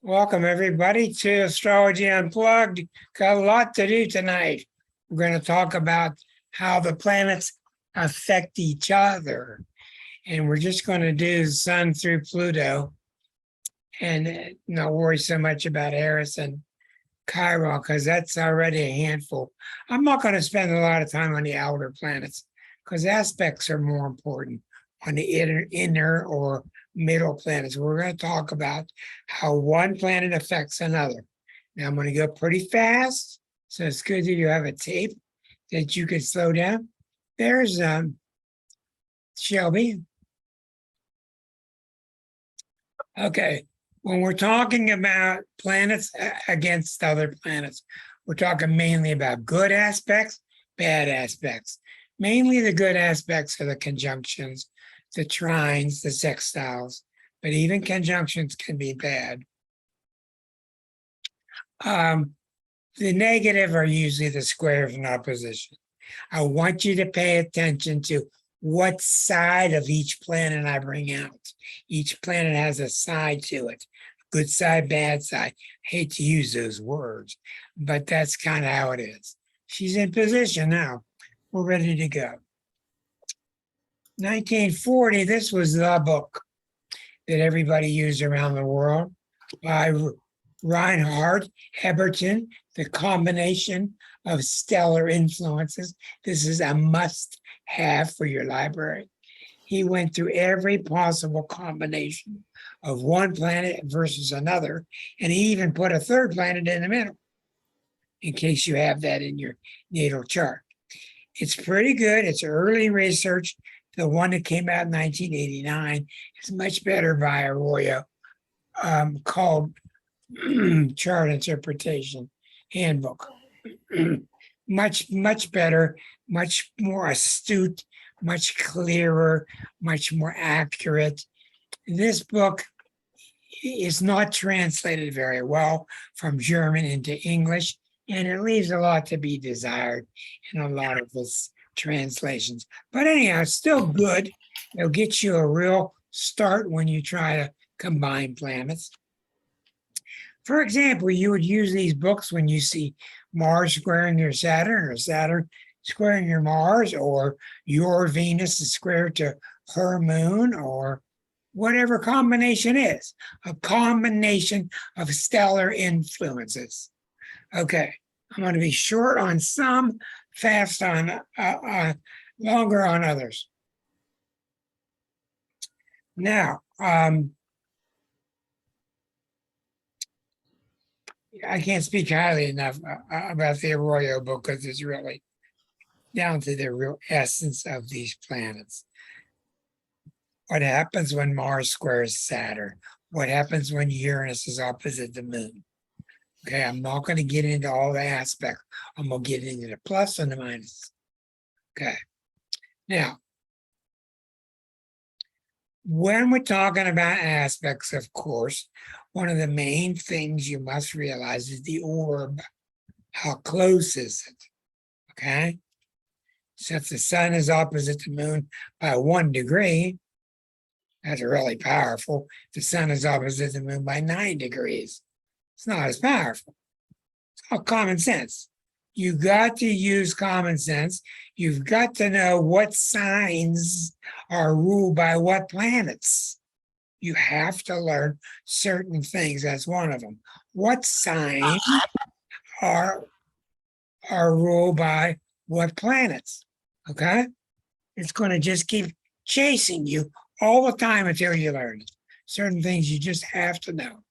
Welcome, everybody, to Astrology Unplugged. Got a lot to do tonight. We're going to talk about how the planets affect each other. And we're just going to do Sun through Pluto and not worry so much about Eris and Chiron, because that's already a handful. I'm not going to spend a lot of time on the outer planets because aspects are more important on the inner or middle planets. We're going to talk about how one planet affects another. Now I'm going to go pretty fast, so it's good that you have a tape that you can slow down. There's Shelby. Okay, when we're talking about planets against other planets, we're talking mainly about good aspects, bad aspects. Mainly the good aspects are the conjunctions, the trines, the sextiles, but even conjunctions can be bad. The negative are usually the squares and opposition. I want you to pay attention to what side of each planet I bring out. Each planet has a side to it. Good side, bad side. I hate to use those words, but that's kind of how it is. She's in position now. We're ready to go. 1940, this was the book that everybody used around the world by Reinhard Heberton, The Combination of Stellar Influences. This is a must-have for your library. He went through every possible combination of one planet versus another, and he even put a third planet in the middle, in case you have that in your natal chart. It's pretty good. It's early research. The one that came out in 1989 is much better by Arroyo, called Chart Interpretation Handbook. much better, much more astute, much clearer, much more accurate. This book is not translated very well from German into English, and it leaves a lot to be desired in a lot of its translations. But anyhow, it's still good. It'll get you a real start when you try to combine planets. For example, you would use these books when you see Mars squaring your Saturn, or Saturn squaring your Mars, or your Venus is square to her moon, or whatever combination is, a combination of stellar influences. Okay, I'm going to be short on some, fast on, longer on others. Now, I can't speak highly enough about the Arroyo book because it's really down to the real essence of these planets. What happens when Mars squares Saturn? What happens when Uranus is opposite the moon? Okay, I'm not going to get into all the aspects. I'm going to get into the plus and the minus. Okay, now, when we're talking about aspects, of course, one of the main things you must realize is the orb. How close is it? Okay, so if the sun is opposite the moon by 1 degree, that's really powerful. If the sun is opposite the moon by 9 degrees, it's not as powerful. It's all common sense. You got to use common sense. You've got to know what signs are ruled by what planets. You have to learn certain things. That's one of them. What signs are ruled by what planets? Okay? It's going to just keep chasing you all the time until you learn it. Certain things you just have to know.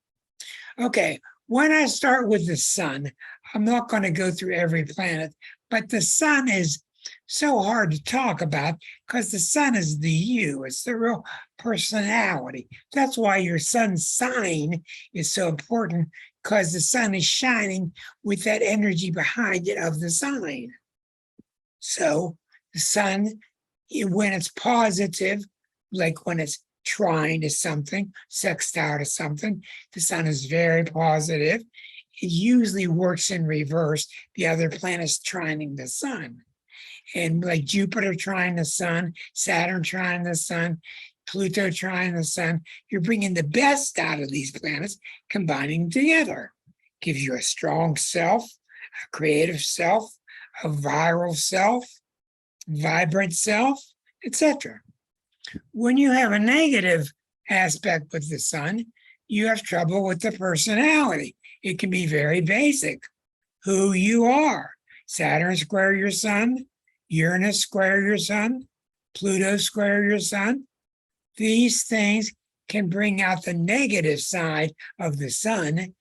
Okay, when I start with the sun, I'm not going to go through every planet, but the sun is so hard to talk about because the sun is the you, it's the real personality. That's why your sun sign is so important, because the sun is shining with that energy behind it of the sign. So the sun, when it's positive, like when it's trine to something, sextile to something, the sun is very positive. It usually works in reverse. The other planets trining the sun. And like Jupiter trine the sun, Saturn trine the sun, Pluto trine the sun. You're bringing the best out of these planets, combining them together. Gives you a strong self, a creative self, a viral self, vibrant self, etc. When you have a negative aspect with the sun, you have trouble with the personality. It can be very basic. Who you are. Saturn square your sun, Uranus square your sun, Pluto square your sun. These things can bring out the negative side of the sun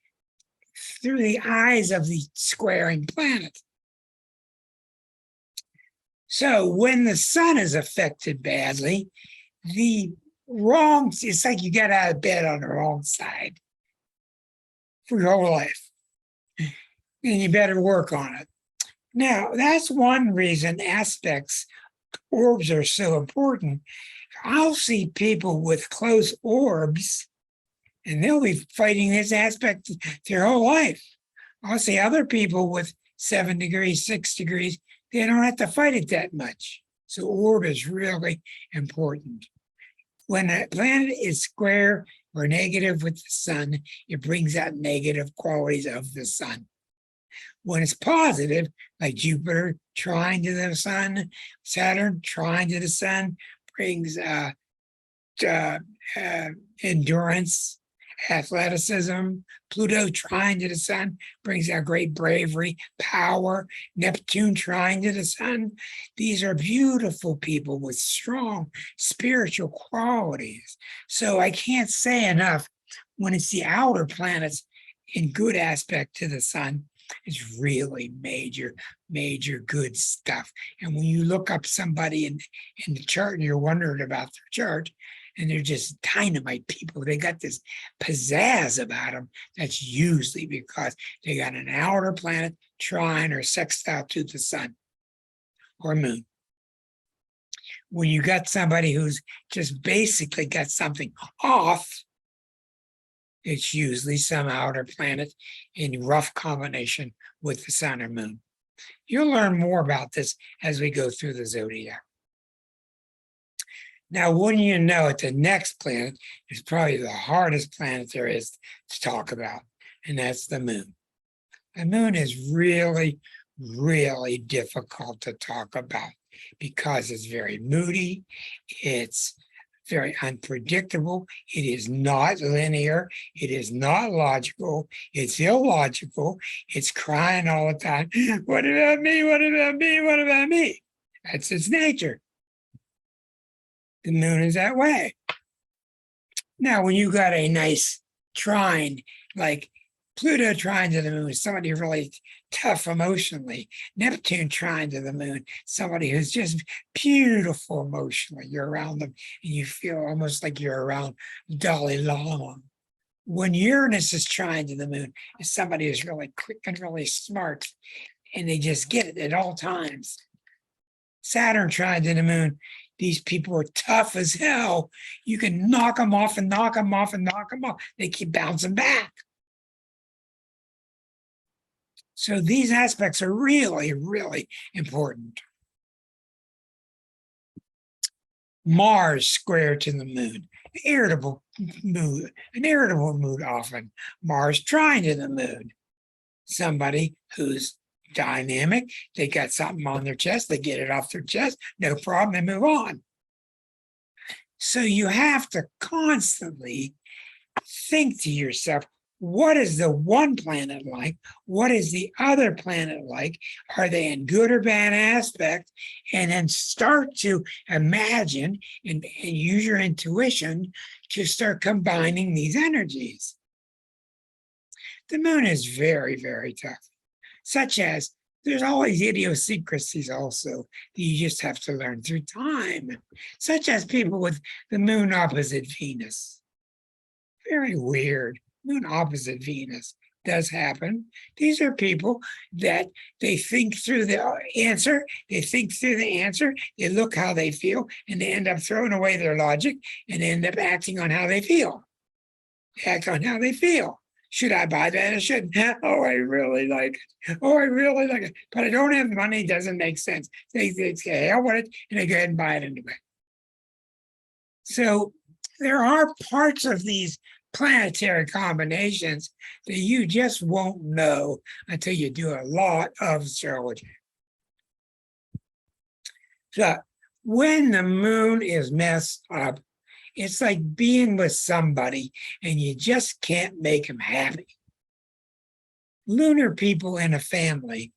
through the eyes of the squaring planet. So when the sun is affected badly, it's like you got out of bed on the wrong side for your whole life. And you better work on it. Now, that's one reason orbs are so important. I'll see people with close orbs, and they'll be fighting this aspect their whole life. I'll see other people with 7 degrees, 6 degrees, they don't have to fight it that much. So orb is really important. When a planet is square or negative with the sun, it brings out negative qualities of the sun. When it's positive, like Jupiter trine to the sun, Saturn trine to the sun, brings endurance, athleticism. Pluto trine to the sun brings out great bravery, power. Neptune trine to the sun. These are beautiful people with strong spiritual qualities. So I can't say enough, when it's the outer planets in good aspect to the sun, it's really major good stuff. And when you look up somebody in the chart and you're wondering about their chart, and they're just dynamite people, they got this pizzazz about them. That's usually because they got an outer planet trine or sextile to the sun or moon. When you got somebody who's just basically got something off, it's usually some outer planet in rough combination with the sun or moon. You'll learn more about this as we go through the zodiac. Now, wouldn't you know it, the next planet is probably the hardest planet there is to talk about, and that's the moon. The moon is really difficult to talk about because it's very moody, it's very unpredictable, it is not linear, it is not logical, it's illogical, it's crying all the time, what about me, what about me, what about me? That's its nature. The moon is that way. Now, when you got a nice trine, like Pluto trine to the moon, somebody really tough emotionally. Neptune trine to the moon, somebody who's just beautiful emotionally. You're around them and you feel almost like you're around Dalai Lama. When Uranus is trine to the moon, it's somebody who's really quick and really smart, and they just get it at all times. Saturn trine to the moon, these people are tough as hell. You can knock them off and knock them off and knock them off. They keep bouncing back. So these aspects are really important. Mars square to the moon, an irritable mood often. Mars trine to the moon, somebody who's dynamic, they got something on their chest, they get it off their chest, no problem, they move on. So you have to constantly think to yourself, what is the one planet like? What is the other planet like? Are they in good or bad aspect? And then start to imagine and use your intuition to start combining these energies. The moon is very tough, such as there's always idiosyncrasies also that you just have to learn through time, such as people with the moon opposite Venus. Very weird. Moon opposite Venus does happen. These are people that they think through the answer, they look how they feel, and they end up throwing away their logic and end up acting on how they feel. They act on how they feel. Should I buy that? I shouldn't. Oh, I really like it. Oh, I really like it. But I don't have money. It doesn't make sense. They say, hell with it, and they go ahead and buy it anyway. So there are parts of these planetary combinations that you just won't know until you do a lot of astrology. So when the moon is messed up, it's like being with somebody and you just can't make them happy. Lunar people in a family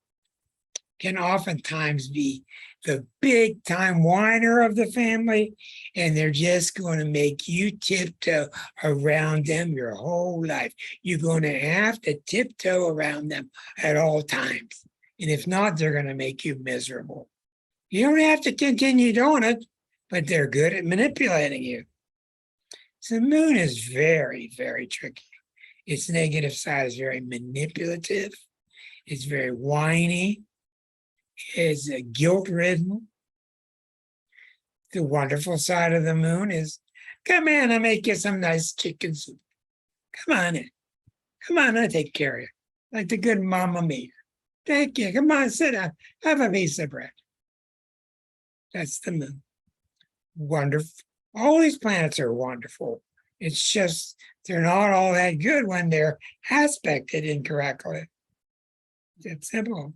can oftentimes be the big time whiner of the family, and they're just going to make you tiptoe around them your whole life. You're going to have to tiptoe around them at all times. And if not, they're going to make you miserable. You don't have to continue doing it, but they're good at manipulating you. So the moon is very, very tricky. Its negative side is very manipulative. It's very whiny. It's guilt-ridden. The wonderful side of the moon is, come in, I'll make you some nice chicken soup. Come on in. Come on, I'll take care of you. Like the good mama mia. Thank you. Come on, sit down. Have a piece of bread. That's the moon. Wonderful. All these planets are wonderful. It's just they're not all that good when they're aspected incorrectly. It's simple.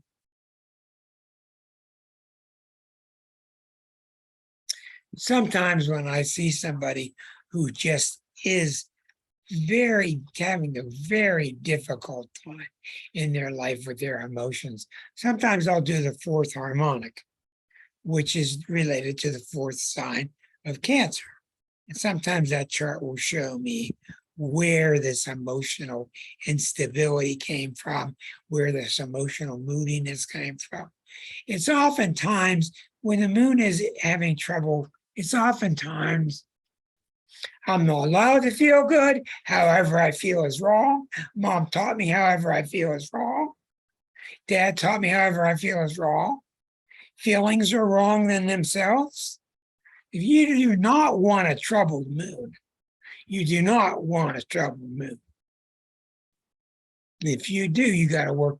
Sometimes when I see somebody who just is having a very difficult time in their life with their emotions, sometimes I'll do the fourth harmonic, which is related to the fourth sign of Cancer. And sometimes that chart will show me where this emotional instability came from, where this emotional moodiness came from. It's oftentimes when the moon is having trouble, it's oftentimes I'm not allowed to feel good. However I feel is wrong. Mom taught me however I feel is wrong. Dad taught me however I feel is wrong. Feelings are wrong in themselves. If you do not want a troubled moon, you do not want a troubled moon. If you do, you got to work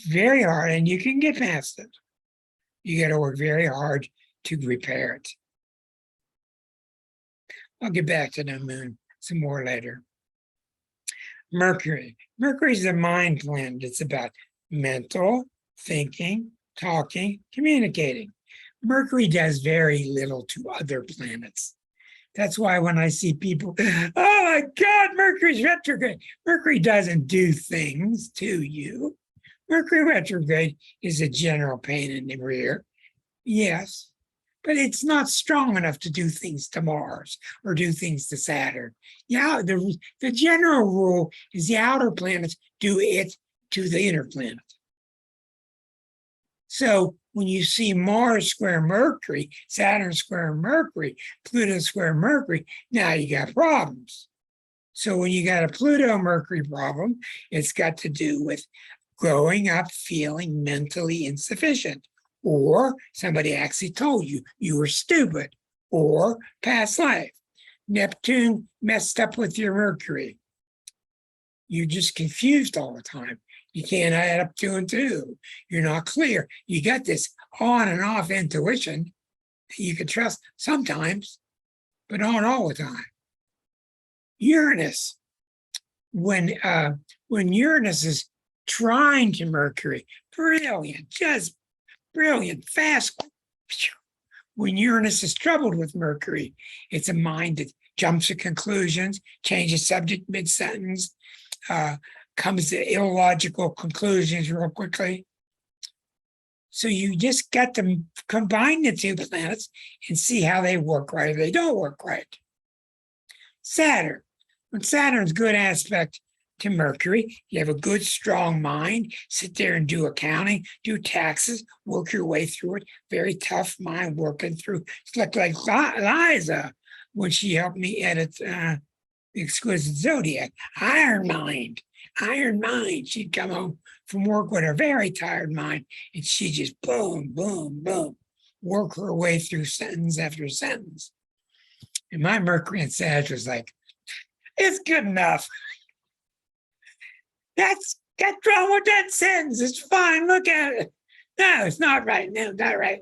very hard, and you can get past it. You got to work very hard to repair it. I'll get back to the moon some more later. Mercury. Mercury is a mind planet. It's about mental, thinking, talking, communicating. Mercury does very little to other planets. That's why when I see people, oh my God, Mercury's retrograde. Mercury doesn't do things to you. Mercury retrograde is a general pain in the rear. Yes, but it's not strong enough to do things to Mars or do things to Saturn. Yeah, the general rule is the outer planets do it to the inner planet. So when you see Mars square Mercury, Saturn square Mercury, Pluto square Mercury, now you got problems. So when you got a Pluto-Mercury problem, it's got to do with growing up feeling mentally insufficient, or somebody actually told you you were stupid, or past life. Neptune messed up with your Mercury. You're just confused all the time. You can't add up 2 and 2. You're not clear. You got this on and off intuition that you can trust sometimes, but not all the time. Uranus, when Uranus is trine to Mercury, brilliant, just brilliant, fast. When Uranus is troubled with Mercury, it's a mind that jumps to conclusions, changes subject mid-sentence, comes to illogical conclusions real quickly. So you just got to combine the two planets and see how they work right or they don't work right. Saturn. When Saturn's good aspect to Mercury, you have a good, strong mind, sit there and do accounting, do taxes, work your way through it. Very tough mind working through. It's like Liza when she helped me edit The Exquisite Zodiac. Iron mind. She'd come home from work with a very tired mind, and she just boom, boom, boom, work her way through sentence after sentence. And my Mercury and Sag was like, it's good enough. What's wrong with that sentence? It's fine. Look at it. No, it's not right. No, not right.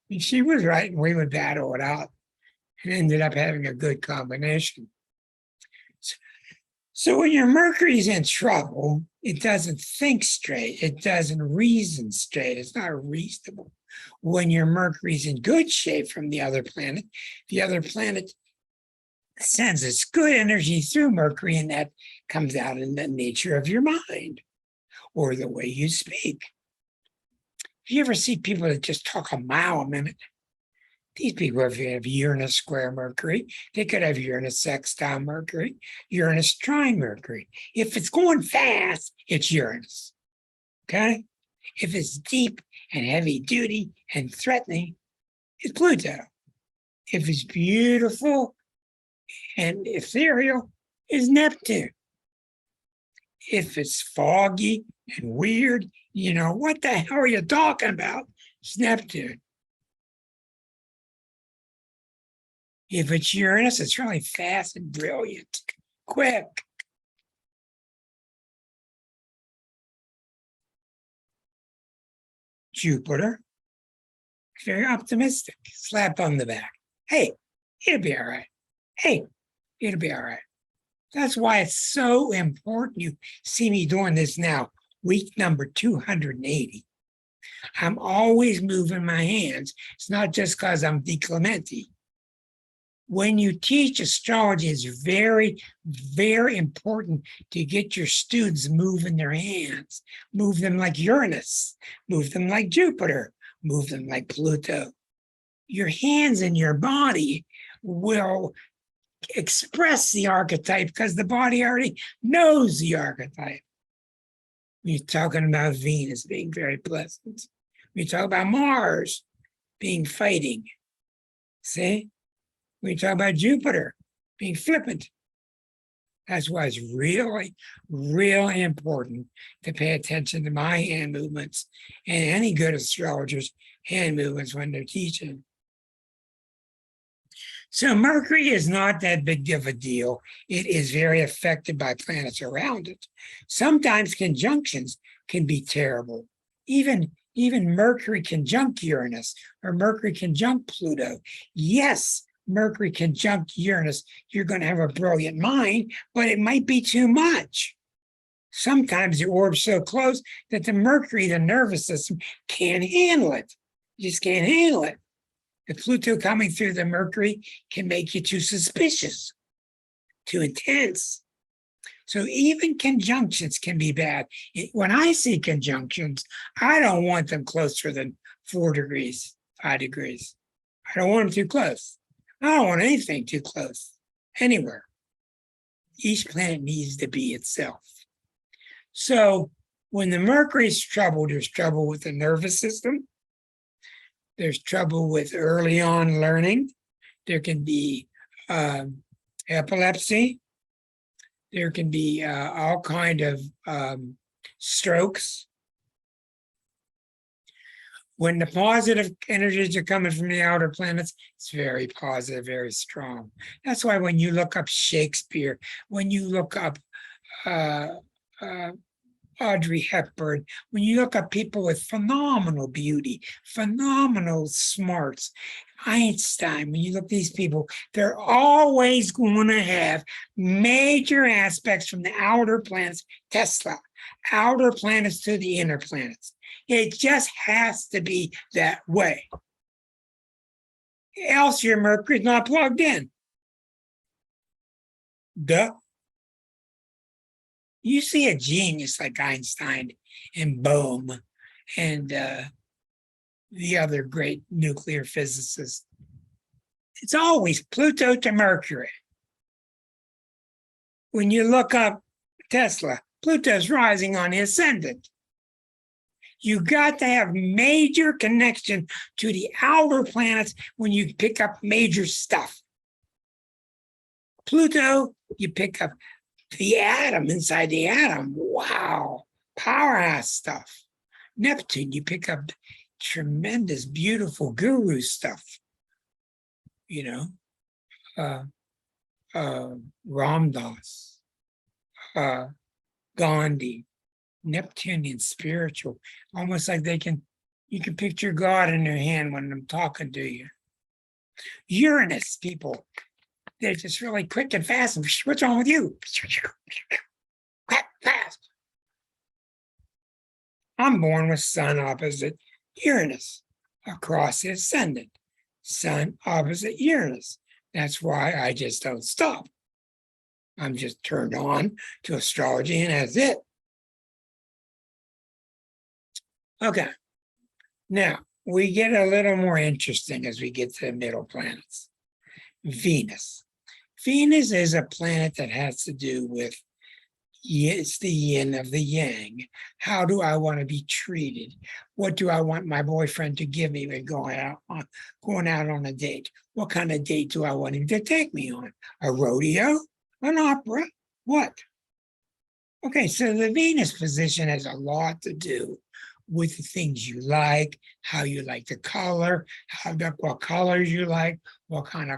And she was right, and we would battle it out. and ended up having a good combination. So when your Mercury's in trouble, it doesn't think straight. It doesn't reason straight. It's not reasonable. When your Mercury's in good shape from the other planet sends its good energy through Mercury, and that comes out in the nature of your mind or the way you speak. If you ever see people that just talk a mile a minute, these people have Uranus square Mercury. They could have Uranus sextile Mercury, Uranus trine Mercury. If it's going fast, it's Uranus. Okay? If it's deep and heavy duty and threatening, it's Pluto. If it's beautiful and ethereal, it's Neptune. If it's foggy and weird, what the hell are you talking about? It's Neptune. If it's Uranus, it's really fast and brilliant, quick. Jupiter, very optimistic, slap on the back. Hey, it'll be all right. Hey, it'll be all right. That's why it's so important. You see me doing this now, week number 280. I'm always moving my hands. It's not just because I'm DiClemente. When you teach astrology, it's very, very important to get your students moving their hands, move them like Uranus, move them like Jupiter, move them like Pluto. Your hands and your body will express the archetype because the body already knows the archetype. When you're talking about Venus being very pleasant, when you talk about Mars being fighting, see? We talk about Jupiter being flippant. That's why it's really, really important to pay attention to my hand movements and any good astrologer's hand movements when they're teaching. So Mercury is not that big of a deal. It is very affected by planets around it. Sometimes conjunctions can be terrible. Even Mercury conjunct Uranus or Mercury conjunct Pluto. Yes, Mercury conjunct Uranus, you're going to have a brilliant mind, but it might be too much. Sometimes the orb's so close that the Mercury, the nervous system, can't handle it. You just can't handle it. The Pluto coming through the Mercury can make you too suspicious, too intense. So even conjunctions can be bad. When I see conjunctions, I don't want them closer than 4 degrees, 5 degrees. I don't want them too close. I don't want anything too close, anywhere. Each planet needs to be itself. So when the Mercury's trouble, there's trouble with the nervous system. There's trouble with early on learning. There can be epilepsy. There can be all kind of strokes. When the positive energies are coming from the outer planets, it's very positive, very strong. That's why when you look up Shakespeare, when you look up Audrey Hepburn, when you look up people with phenomenal beauty, phenomenal smarts, Einstein, when you look at these people, they're always going to have major aspects from the outer planets, Tesla, outer planets to the inner planets. It just has to be that way. Else your Mercury's not plugged in. Duh. You see a genius like Einstein and Bohm and the other great nuclear physicists. It's always Pluto to Mercury. When you look up Tesla, Pluto's rising on the ascendant. You got to have major connection to the outer planets when you pick up major stuff. Pluto, you pick up the atom inside the atom. Wow, powerhouse stuff. Neptune, you pick up tremendous, beautiful guru stuff. Ramdas, Gandhi, Neptunian spiritual, almost like you can picture God in their hand when I'm talking to you. Uranus people, they're just really quick and fast. And what's wrong with you? Fast. I'm born with Sun opposite Uranus across the ascendant. Sun opposite Uranus. That's why I just don't stop. I'm just turned on to astrology, and that's it. Okay. Now, we get a little more interesting as we get to the middle planets. Venus. Venus is a planet that has to do with, it's the yin of the yang. How do I want to be treated? What do I want my boyfriend to give me when going out on a date? What kind of date do I want him to take me on? A rodeo? An opera? What? Okay, so the Venus position has a lot to do with the things you like, how you like the color, what colors you like, what kind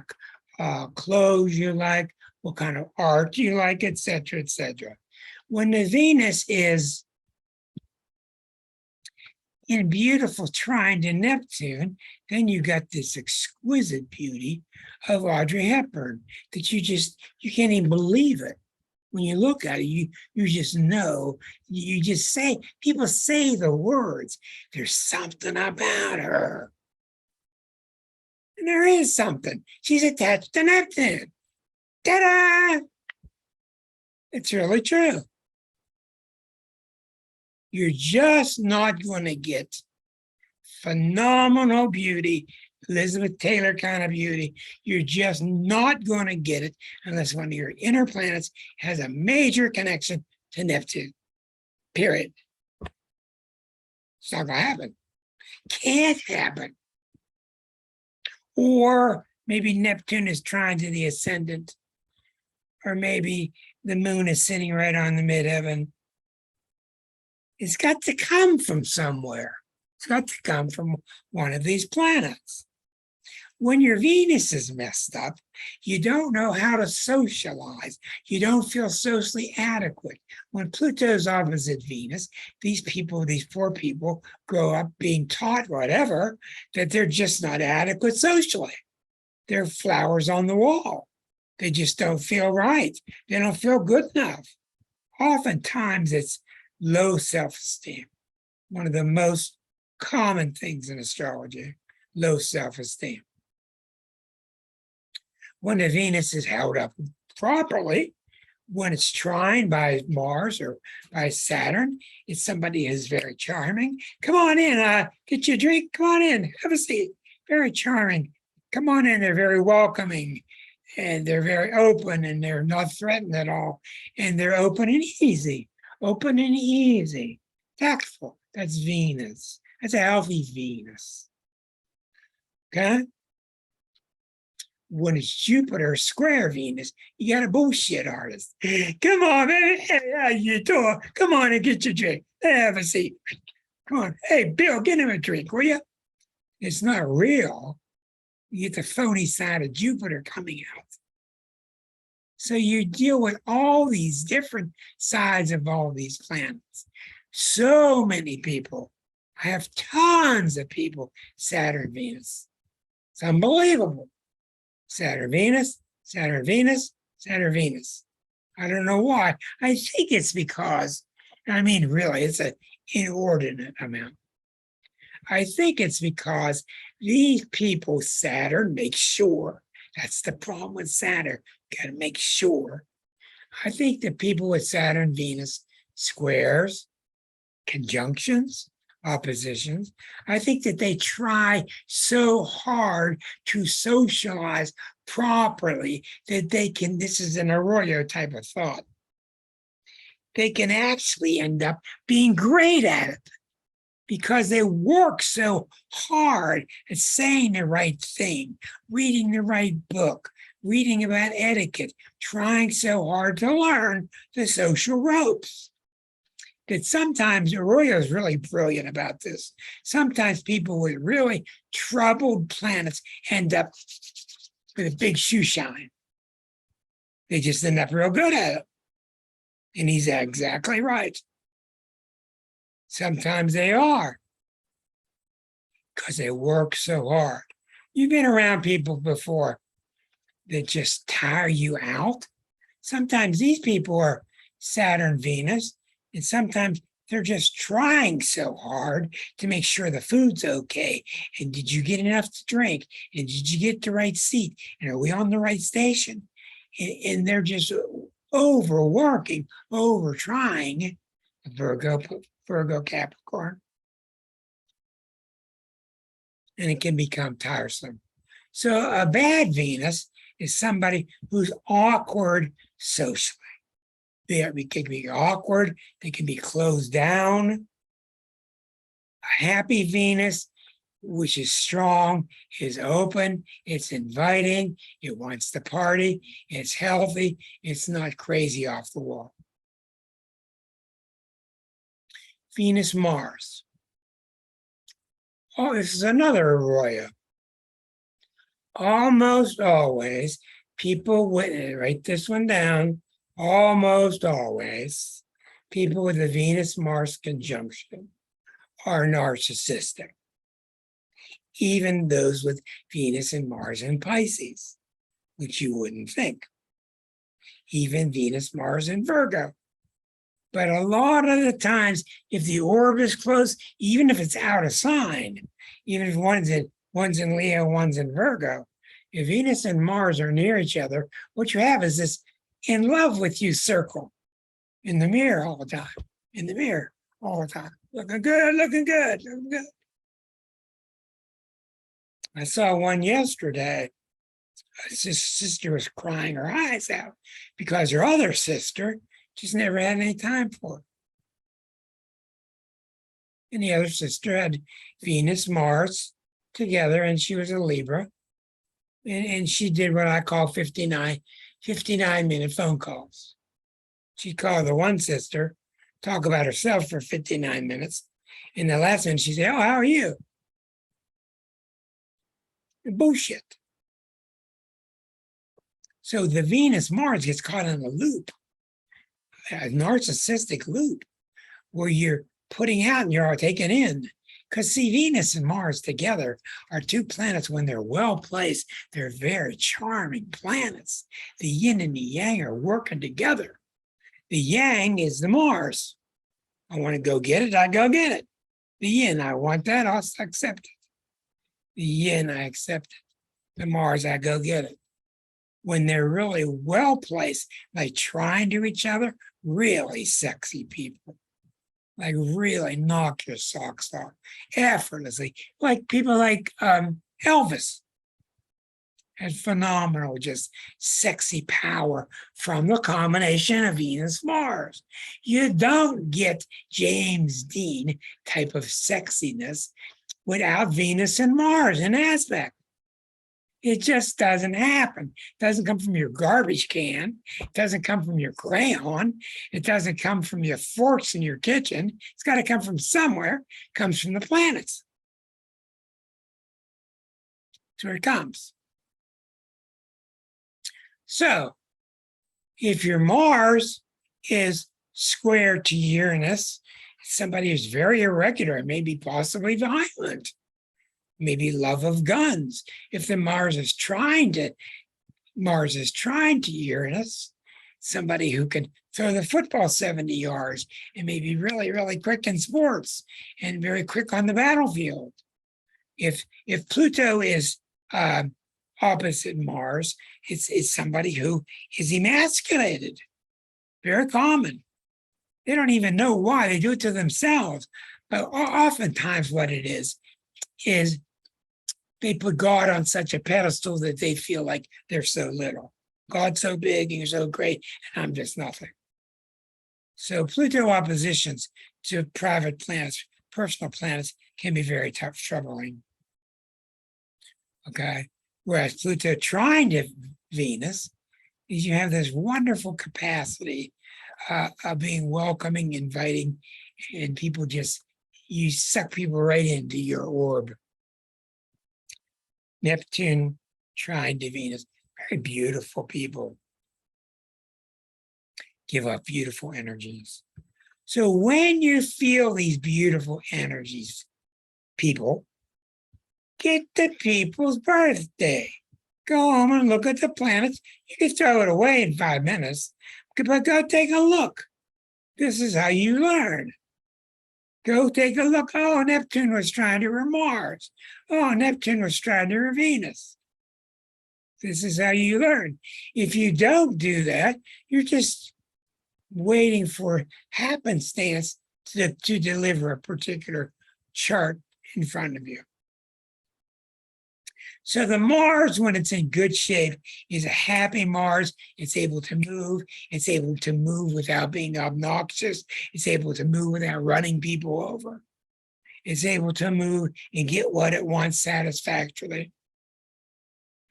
of clothes you like, what kind of art you like, etc., etc. When the Venus is in beautiful trine to Neptune, then you got this exquisite beauty of Audrey Hepburn that you can't even believe it. When you look at it, you just know, you just say, people say the words, there's something about her. And there is something. She's attached to Neptune. Ta-da! It's really true. You're just not going to get phenomenal beauty, Elizabeth Taylor kind of beauty. You're just not going to get it unless one of your inner planets has a major connection to Neptune. Period. It's not going to happen. Can't happen. Or maybe Neptune is trine to the ascendant, or maybe the moon is sitting right on the midheaven. It's got to come from somewhere. It's got to come from one of these planets. When your Venus is messed up, you don't know how to socialize. You don't feel socially adequate. When Pluto's opposite Venus, these poor people, grow up being taught whatever, that they're just not adequate socially. They're flowers on the wall. They just don't feel right. They don't feel good enough. Oftentimes, it's low self-esteem. One of the most common things in astrology, low self-esteem. When the Venus is held up properly, when it's trine by Mars or by Saturn, it's somebody who's very charming. Come on in, get your drink, come on in, have a seat. Very charming. Come on in, they're very welcoming, and they're very open, and they're not threatened at all. And they're open and easy, tactful. That's Venus. That's a healthy Venus. Okay? When it's Jupiter square Venus, you got a bullshit artist. Come on, man. Hey, you doing? Come on and get your drink. Have a seat. Come on. Hey, Bill, get him a drink, will you? It's not real. You get the phony side of Jupiter coming out. So you deal with all these different sides of all these planets. So many people. I have tons of people, Saturn, Venus. It's unbelievable. Saturn, Venus, Saturn, Venus, Saturn, Venus. I don't know why. I think it's because, really, it's an inordinate amount. I think it's because these people, Saturn, makes sure. That's the problem with Saturn. Got to make sure. I think that people with Saturn, Venus, squares, conjunctions, oppositions, I think that they try so hard to socialize properly that they can, this is an Arroyo type of thought, they can actually end up being great at it because they work so hard at saying the right thing, reading the right book, reading about etiquette, trying so hard to learn the social ropes. That sometimes Arroyo is really brilliant about this. Sometimes people with really troubled planets end up with a big shoe shine. They just end up real good at it. And he's exactly right. Sometimes they are, because they work so hard. You've been around people before that just tire you out. Sometimes these people are Saturn, Venus, and sometimes they're just trying so hard to make sure the food's okay. And did you get enough to drink? And did you get the right seat? And are we on the right station? And they're just overworking, over trying. Virgo, Capricorn. And it can become tiresome. So a bad Venus is somebody who's awkward socially. They can be awkward, they can be closed down. A happy Venus, which is strong, is open, it's inviting, it wants to party, it's healthy, it's not crazy off the wall. Venus, Mars. Oh, this is another Arroyo. Almost always, people with, write this one down, almost always, people with a Venus-Mars conjunction are narcissistic. Even those with Venus and Mars in Pisces, which you wouldn't think. Even Venus, Mars in Virgo. But a lot of the times, if the orb is close, even if it's out of sign, even if one's in Leo, one's in Virgo, if Venus and Mars are near each other, what you have is this in love with you circle in the mirror all the time, in the mirror all the time. Looking good, looking good, looking good. I saw one yesterday. His sister was crying her eyes out because her other sister just never had any time for it. And the other sister had Venus, Mars together, and she was a Libra. And she did what I call 59-minute phone calls. She'd call the one sister, talk about herself for 59 minutes. And the last one, she'd say, "Oh, how are you?" Bullshit. So the Venus Mars gets caught in a loop, a narcissistic loop, where you're putting out and you're all taking in. Because see, Venus and Mars together are two planets when they're well placed. They're very charming planets. The yin and the yang are working together. The yang is the Mars. I want to go get it, I go get it. The yin, I want that, I'll accept it. The yin, I accept it. The Mars, I go get it. When they're really well placed, like trying to each other, really sexy people. Like really knock your socks off effortlessly. Like people like Elvis had phenomenal, just sexy power from the combination of Venus, Mars. You don't get James Dean type of sexiness without Venus and Mars in aspect. It just doesn't happen. It doesn't come from your garbage can. It doesn't come from your crayon. It doesn't come from your forks in your kitchen. It's got to come from somewhere. It comes from the planets. That's where it comes. So if your Mars is square to Uranus, somebody who's very irregular, maybe possibly violent, maybe love of guns. If the Mars is trying to Uranus, somebody who can throw the football 70 yards and maybe really, really quick in sports and very quick on the battlefield. If Pluto is opposite Mars, it's somebody who is emasculated. Very common. They don't even know why. They do it to themselves. But oftentimes what it is they put God on such a pedestal that they feel like they're so little. God's so big and you're so great, and I'm just nothing. So Pluto oppositions to private planets, personal planets, can be very tough, troubling. Okay. Whereas Pluto trying to Venus is you have this wonderful capacity of being welcoming, inviting, and people just, you suck people right into your orb. Neptune trying to Venus, very beautiful people. Give off beautiful energies. So when you feel these beautiful energies, people, get the people's birthday. Go home and look at the planets. You can throw it away in 5 minutes, but go take a look. This is how you learn. Go take a look. Oh, Neptune was trying to Mars. Oh, Neptune was trying to Venus. This is how you learn. If you don't do that, you're just waiting for happenstance to deliver a particular chart in front of you. So the Mars, when it's in good shape, is a happy Mars. It's able to move. It's able to move without being obnoxious. It's able to move without running people over. It's able to move and get what it wants satisfactorily.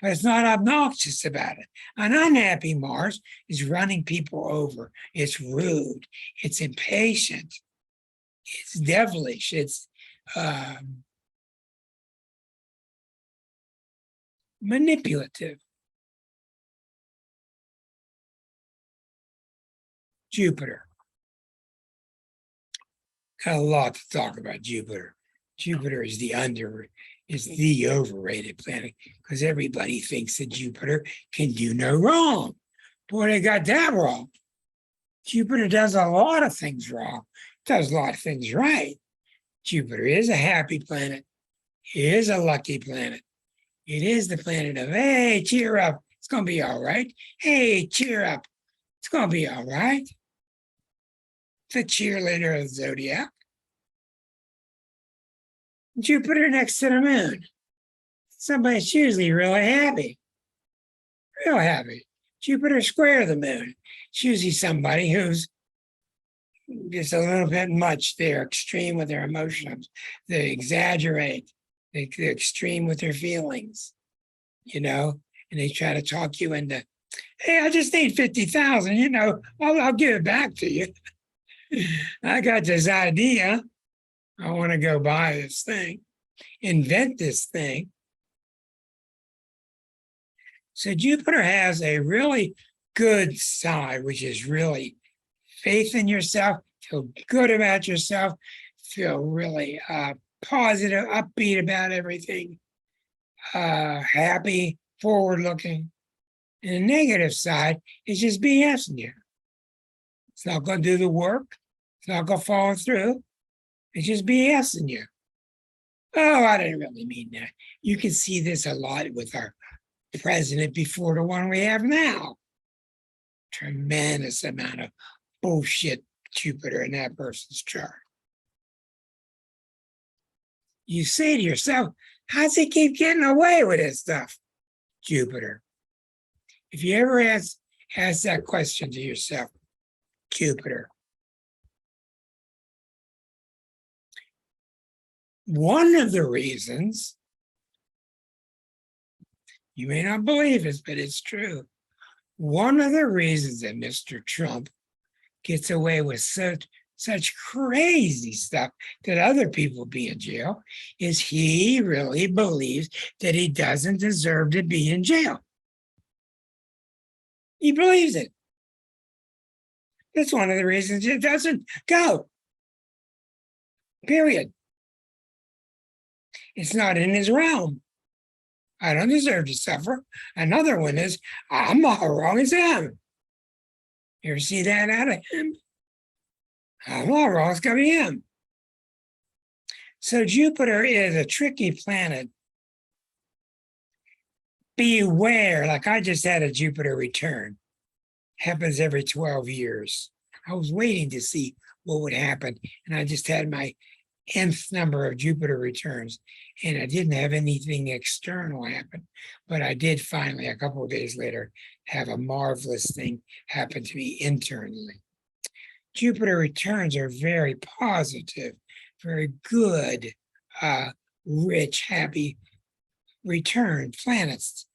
But it's not obnoxious about it. An unhappy Mars is running people over. It's rude. It's impatient. It's devilish. It's manipulative. Jupiter. Got a lot to talk about Jupiter. Jupiter is the overrated planet because everybody thinks that Jupiter can do no wrong. Boy, they got that wrong. Jupiter does a lot of things wrong. Does a lot of things right. Jupiter is a happy planet. It is a lucky planet. It is the planet of, hey, cheer up. It's going to be all right. Hey, cheer up. It's going to be all right. The cheerleader of the zodiac. Jupiter next to the moon. Somebody's usually really happy. Real happy. Jupiter square the moon. It's usually somebody who's just a little bit much. They're extreme with their emotions. They exaggerate. They're extreme with their feelings, and they try to talk you into, hey, I just need 50,000, I'll give it back to you. I got this idea. I want to go buy this thing, invent this thing. So Jupiter has a really good side, which is really faith in yourself, feel good about yourself, feel really positive, upbeat about everything, happy, forward-looking. And the negative side is just BSing you. It's not going to do the work. It's not going to follow through. It's just BSing you. Oh, I didn't really mean that. You can see this a lot with our president before the one we have now. Tremendous amount of bullshit Jupiter in that person's chart. You say to yourself, how's he keep getting away with this stuff? Jupiter. If you ever ask that question to yourself, Jupiter. One of the reasons, you may not believe it, but it's true. One of the reasons that Mr. Trump gets away with such crazy stuff that other people be in jail is he really believes that he doesn't deserve to be in jail. He believes it. That's one of the reasons it doesn't go. Period. It's not in his realm. I don't deserve to suffer. Another one is, I'm not wrong as him. You ever see that out of him? I'm not wrong, it's going to be him. So Jupiter is a tricky planet. Beware, like I just had a Jupiter return. Happens every 12 years. I was waiting to see what would happen, and I just had my nth number of Jupiter returns, and I didn't have anything external happen, but I did finally, a couple of days later, have a marvelous thing happen to me internally. Jupiter returns are very positive, very good, rich, happy return planets.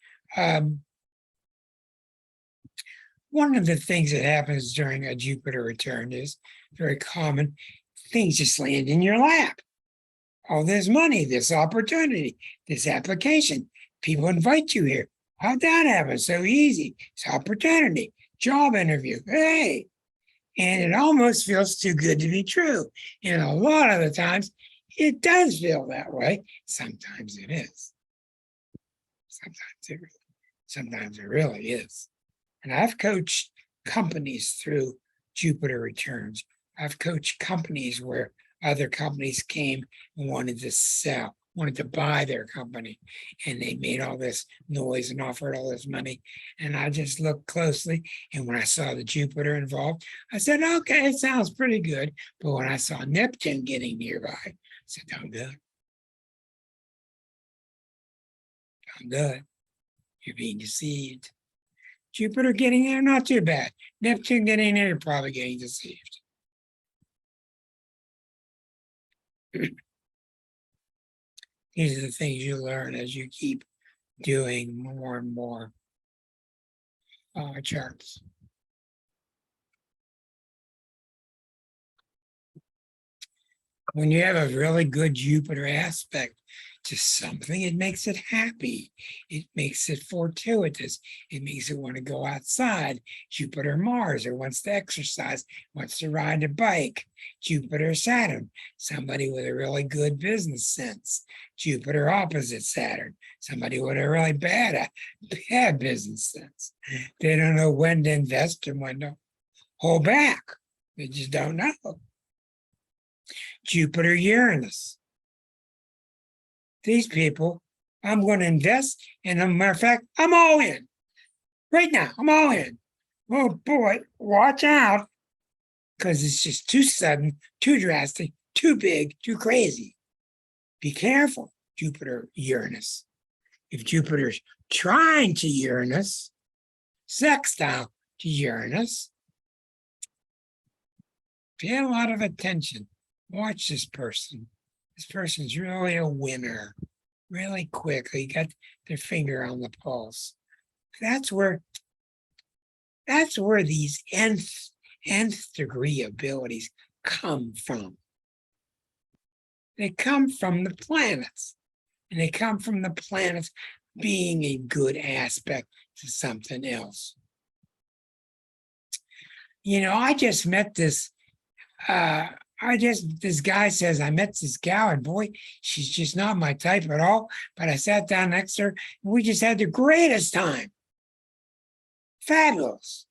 One of the things that happens during a Jupiter return is very common. Things just land in your lap. Oh, there's money, this opportunity, this application. People invite you here. How'd that happen? So easy. It's opportunity, job interview. Hey. And it almost feels too good to be true. And a lot of the times, it does feel that way. Sometimes it is. Sometimes it really is. And I've coached companies through Jupiter returns. I've coached companies where other companies came and wanted to sell, wanted to buy their company, and they made all this noise and offered all this money. And I just looked closely, and when I saw the Jupiter involved, I said, okay, it sounds pretty good. But when I saw Neptune getting nearby, I said, don't do it. Don't do it. You're being deceived. Jupiter getting there, not too bad. Neptune getting there, you're probably getting deceived. These are the things you learn as you keep doing more and more charts. When you have a really good Jupiter aspect to something, it makes it happy. It makes it fortuitous. It makes it want to go outside. Jupiter, Mars, it wants to exercise, wants to ride a bike. Jupiter, Saturn, somebody with a really good business sense. Jupiter opposite Saturn, somebody with a really bad business sense. They don't know when to invest and when to hold back. They just don't know. Jupiter, Uranus. These people, I'm going to invest, and as a matter of fact, I'm all in. Right now, I'm all in. Oh boy, watch out, because it's just too sudden, too drastic, too big, too crazy. Be careful, Jupiter, Uranus. If Jupiter's trying to Uranus, sextile to Uranus, pay a lot of attention. Watch this person. This person's really a winner, really quick. They got their finger on the pulse. That's where these nth degree abilities come from. They come from the planets, and they come from the planets being a good aspect to something else. You know, I just met this this guy says, I met this gal, and boy, she's just not my type at all. But I sat down next to her, and we just had the greatest time. Fabulous.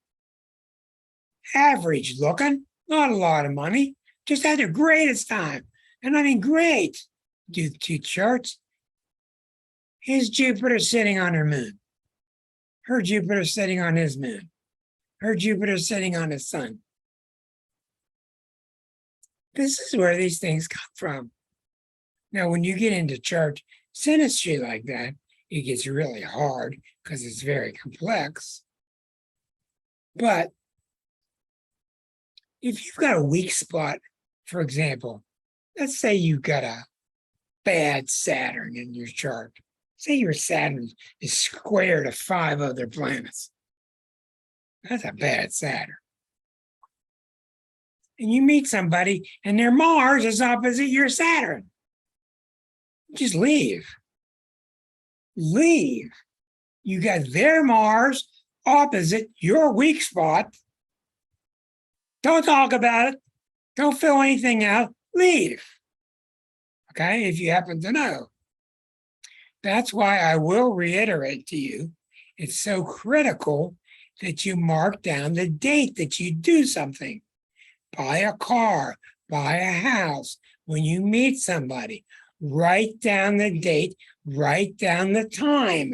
Average looking, not a lot of money, just had the greatest time. And I mean, great. Do 2 charts. His Jupiter sitting on her moon. Her Jupiter sitting on his moon. Her Jupiter sitting on his sun. This is where these things come from. Now, when you get into chart synastry like that, it gets really hard because it's very complex. But if you've got a weak spot, for example, let's say you've got a bad Saturn in your chart. Say your Saturn is square to 5 other planets. That's a bad Saturn. And you meet somebody and their Mars is opposite your Saturn. Just leave. Leave. You got their Mars opposite your weak spot. Don't talk about it. Don't fill anything out. Leave. Okay, if you happen to know. That's why I will reiterate to you, it's so critical that you mark down the date that you do something. Buy a car, buy a house. When you meet somebody, write down the date, write down the time,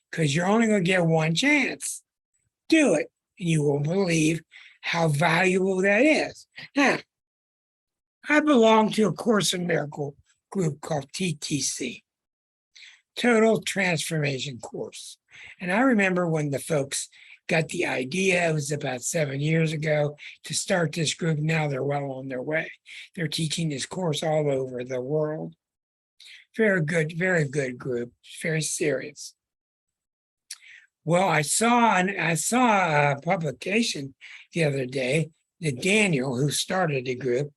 because you're only going to get one chance. Do it, and you will believe how valuable that is. Now, I belong to a Course in Miracle group called TTC, Total Transformation Course. And I remember when the folks got the idea, it was about 7 years ago, to start this group. Now they're well on their way. They're teaching this course all over the world. Very good group, very serious. Well, I saw a publication the other day that Daniel, who started the group,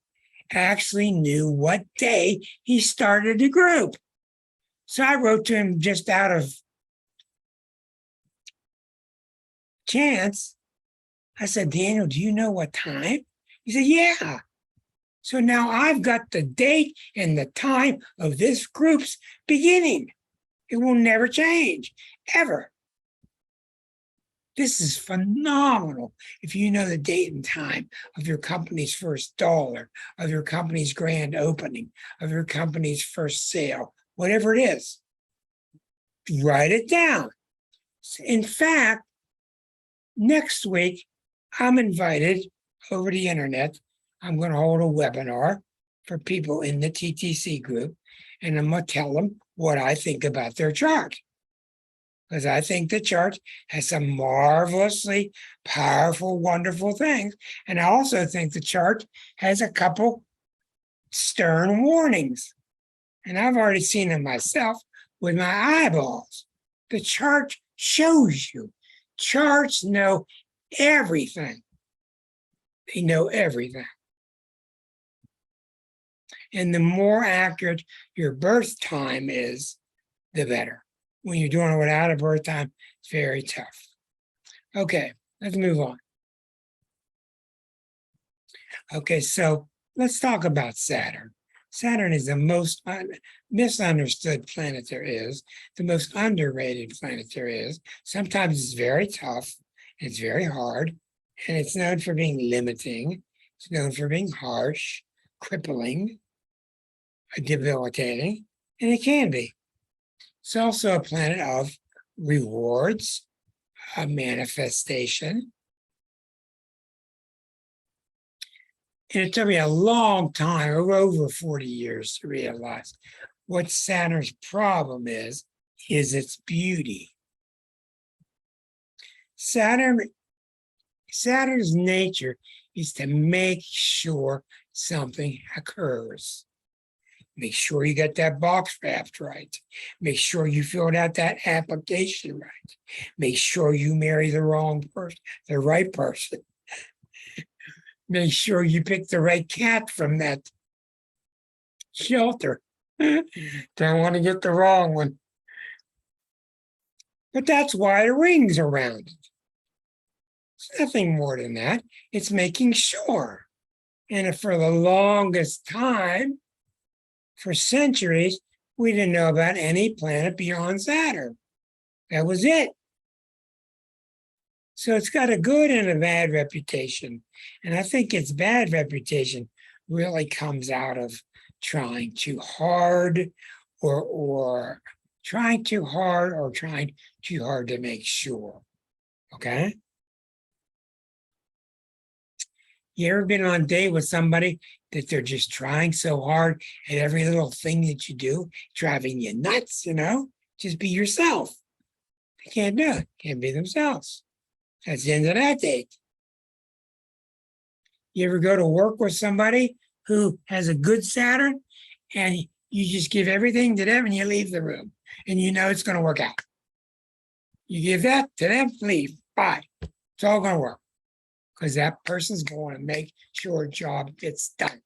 actually knew what day he started the group. So I wrote to him just out of chance. I said, Daniel, do you know what time? He said, yeah. So now I've got the date and the time of this group's beginning. It will never change, ever. This is phenomenal. If you know the date and time of your company's first dollar, of your company's grand opening, of your company's first sale, whatever it is, write it down. In fact, next week, I'm invited over the internet. I'm going to hold a webinar for people in the TTC group, and I'm going to tell them what I think about their chart. Because I think the chart has some marvelously powerful, wonderful things. And I also think the chart has a couple stern warnings. And I've already seen them myself with my eyeballs. The chart shows you. Charts know everything. They know everything. And the more accurate your birth time is, the better. When you're doing it without a birth time, it's very tough. Okay, let's move on. Okay, so let's talk about Saturn. Saturn is the most misunderstood planet there is, the most underrated planet there is. Sometimes it's very tough, it's very hard, and it's known for being limiting. It's known for being harsh, crippling, debilitating, and it can be. It's also a planet of rewards, a manifestation. And it took me a long time, over 40 years, to realize what Saturn's problem is its beauty. Saturn's nature is to make sure something occurs. Make sure you get that box wrapped right. Make sure you filled out that application right. Make sure you marry the right person. Make sure you pick the right cat from that shelter. Don't want to get the wrong one. But that's why the ring's around it. It's nothing more than that. It's making sure. And if for the longest time, for centuries, we didn't know about any planet beyond Saturn. That was it. So it's got a good and a bad reputation. And I think its bad reputation really comes out of trying too hard or trying too hard to make sure. Okay? You ever been on a date with somebody that they're just trying so hard at every little thing that you do, driving you nuts, Just be yourself. They can't do it. Can't be themselves. That's the end of that date. You ever go to work with somebody who has a good Saturn and you just give everything to them and you leave the room and you know it's going to work out. You give that to them, leave, bye. It's all going to work. Because that person's going to make sure a job gets done.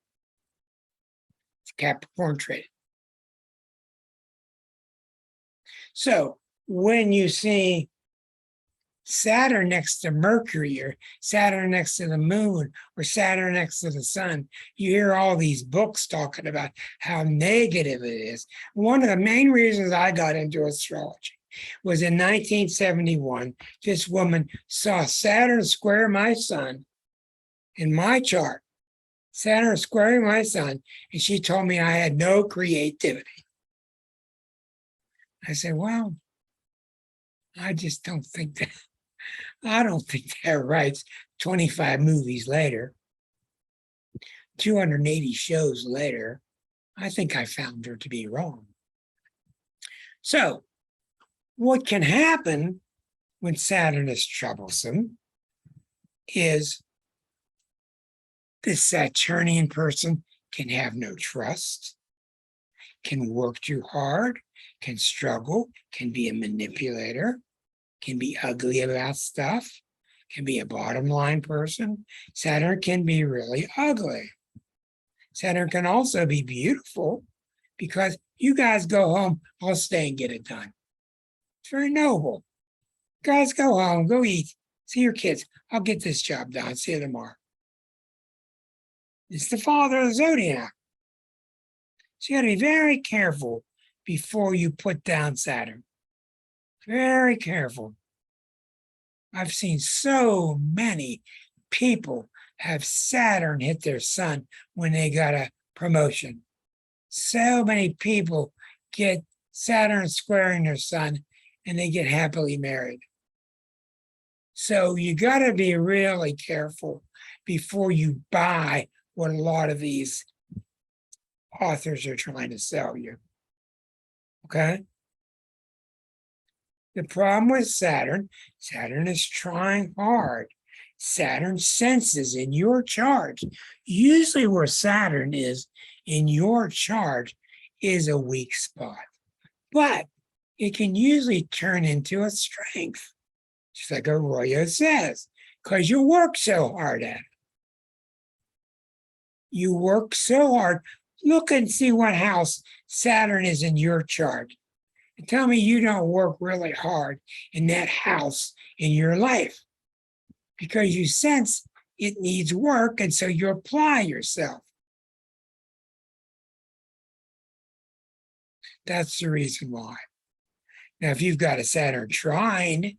It's Capricorn trait. So when you see Saturn next to Mercury or Saturn next to the moon or Saturn next to the sun, you hear all these books talking about how negative it is. One of the main reasons I got into astrology was in 1971, this woman saw Saturn square my sun in my chart, Saturn squaring my sun, and she told me I had no creativity. I said, well, I just don't think that. I don't think that writes 25 movies later, 280 shows later. I think I found her to be wrong. So, what can happen when Saturn is troublesome is the Saturnian person can have no trust, can work too hard, can struggle, can be a manipulator, can be ugly about stuff, can be a bottom line person. Saturn can be really ugly. Saturn can also be beautiful because you guys go home, I'll stay and get it done. It's very noble. Guys, go home, go eat, see your kids. I'll get this job done. See you tomorrow. It's the father of the zodiac. So you got to be very careful before you put down Saturn. Very careful. I've seen so many people have Saturn hit their sun when they got a promotion. So many people get Saturn squaring their sun and they get happily married. So you got to be really careful before you buy what a lot of these authors are trying to sell you. Okay? The problem with Saturn is trying hard. Saturn senses in your chart. Usually where Saturn is in your chart is a weak spot. But it can usually turn into a strength, just like Arroyo says, because you work so hard at it. You work so hard. Look and see what house Saturn is in your chart. And tell me you don't work really hard in that house in your life, because you sense it needs work, and so you apply yourself. That's the reason why. Now, if you've got a Saturn trine,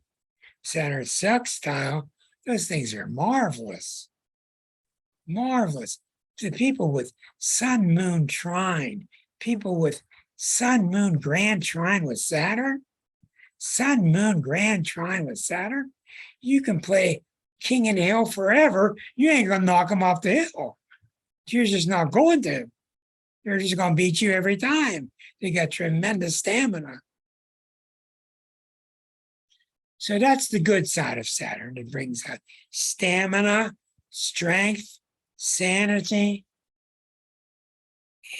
Saturn sextile, those things are marvelous. Marvelous. The people with sun, moon, trine, people with sun, moon, grand trine with Saturn, sun, moon, grand trine with Saturn, you can play king in the hill forever. You ain't going to knock them off the hill. You're just not going to. They're just going to beat you every time. They got tremendous stamina. So that's the good side of Saturn. It brings out stamina, strength, sanity.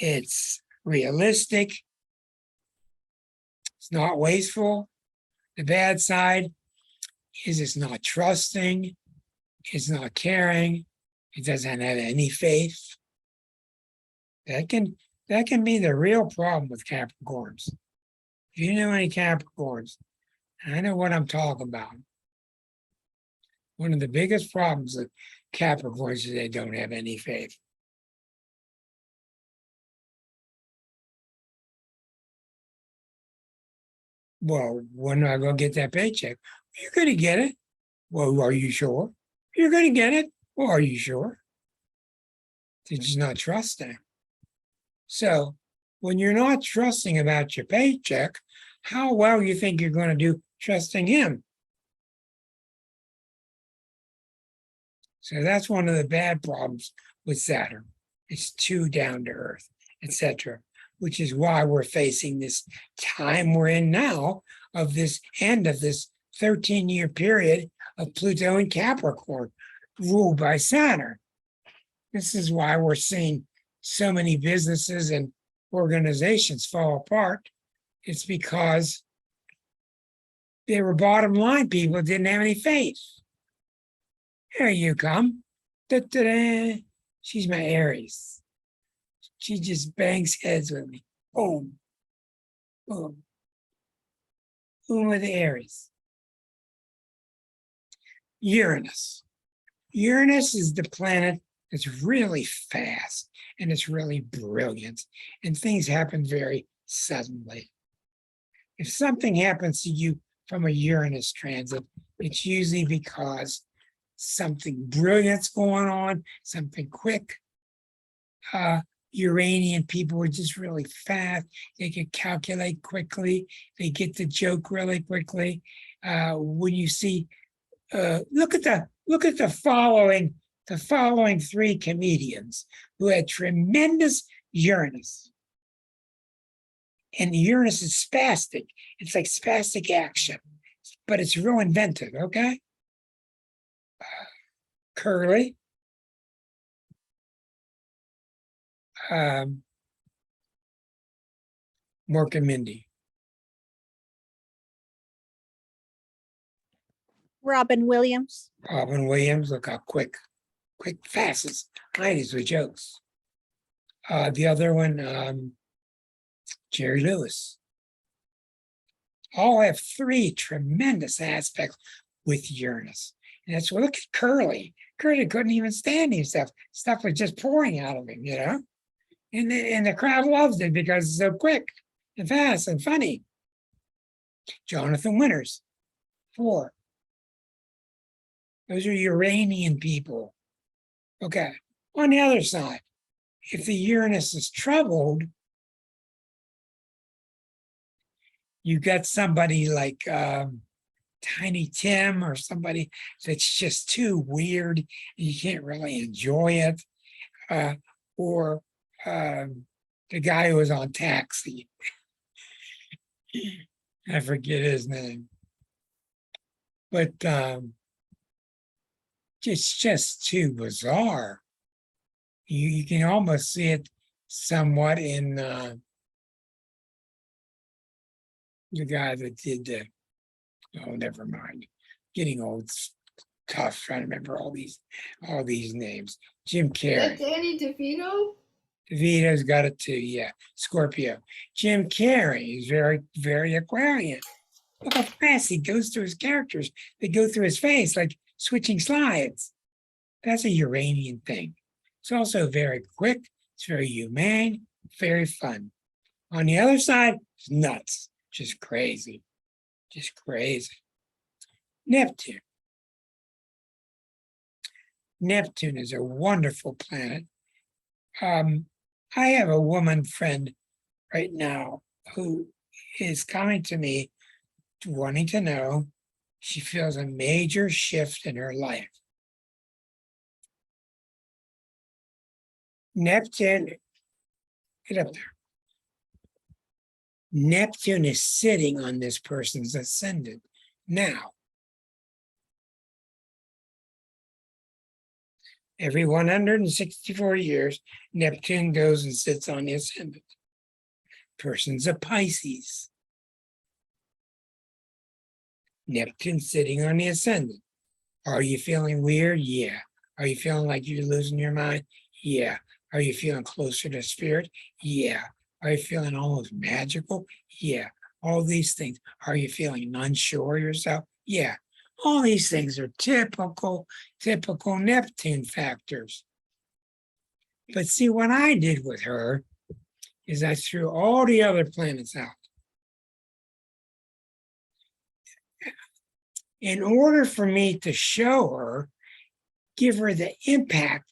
It's realistic. It's not wasteful. The bad side is it's not trusting. It's not caring. It doesn't have any faith. That can be the real problem with Capricorns. If you know any Capricorns, I know what I'm talking about. One of the biggest problems with Capricorns is they don't have any faith. Well, when am I going to get that paycheck? You're going to get it. Well, are you sure? You're going to get it. Well, are you sure? They're just not trusting. So when you're not trusting about your paycheck, how well you think you're going to do trusting him? So that's one of the bad problems with Saturn. It's too down to earth, etc., which is why we're facing this time we're in now of this end of this 13-year period of Pluto and Capricorn ruled by Saturn. This is why we're seeing so many businesses and organizations fall apart. It's because they were bottom line people, didn't have any faith. Here you come. Da-da-da. She's my Aries. She just bangs heads with me. Boom. Boom. Boom with the Aries. Uranus. Uranus is the planet that's really fast and it's really brilliant, and things happen very suddenly. If something happens to you from a Uranus transit, it's usually because something brilliant's going on, something quick. Uranian people are just really fast. They can calculate quickly. They get the joke really quickly. When you see, look at the following three comedians who had tremendous Uranus. And Uranus is spastic. It's like spastic action, but it's real inventive, okay? Curly. Mork and Mindy. Robin Williams. Robin Williams, look how quick, fast as ladies with jokes. The other one, Jerry Lewis. All have three tremendous aspects with Uranus. And that's look at Curly. Curly couldn't even stand himself. Stuff was just pouring out of him, you know? And the crowd loves it because it's so quick. and fast and funny. Jonathan Winters, 4. Those are Uranian people. Okay. On the other side, if the Uranus is troubled, you got somebody like Tiny Tim or somebody that's just too weird and you can't really enjoy it. Or the guy who was on Taxi. I forget his name. But it's just too bizarre. You can almost see it somewhat in the guy that did the, oh, never mind. Getting old, it's tough trying to remember all these names. Jim Is that Carrey. Danny DeVito? DeVito's got it too, yeah. Scorpio. Jim Carrey is very, very Aquarian. Look how fast he goes through his characters. They go through his face like switching slides. That's a Uranian thing. It's also very quick. It's very humane, very fun. On the other side, it's nuts, just crazy, just crazy. Neptune. Neptune is a wonderful planet. I have a woman friend right now who is coming to me wanting to know she feels a major shift in her life. Neptune, get up there. Neptune is sitting on this person's ascendant now. Every 164 years, Neptune goes and sits on the ascendant. Person's a Pisces. Neptune sitting on the ascendant. Are you feeling weird? Yeah. Are you feeling like you're losing your mind? Yeah. Are you feeling closer to spirit? Yeah. Are you feeling almost magical? Yeah. All these things. Are you feeling unsure yourself? Yeah. All these things are typical Neptune factors. But see, what I did with her is I threw all the other planets out. In order for me to show her, give her the impact,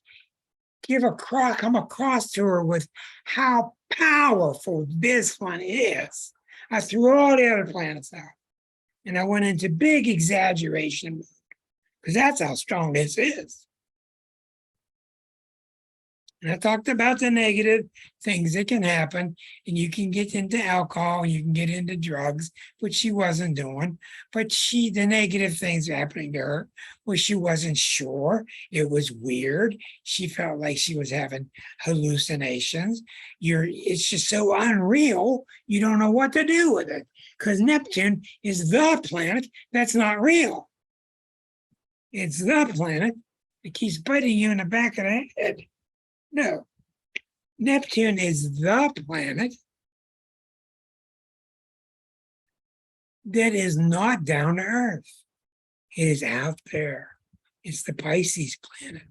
come across to her with how powerful this one is. I threw all the other planets out. And I went into big exaggeration mode, because that's how strong this is. And I talked about the negative things that can happen, and you can get into alcohol, and you can get into drugs, which she wasn't doing. But the negative things happening to her was she wasn't sure. It was weird. She felt like she was having hallucinations. It's just so unreal, you don't know what to do with it, because Neptune is the planet that's not real. It's the planet that keeps biting you in the back of the head. No, Neptune is the planet that is not down to Earth. It is out there. It's the Pisces planet.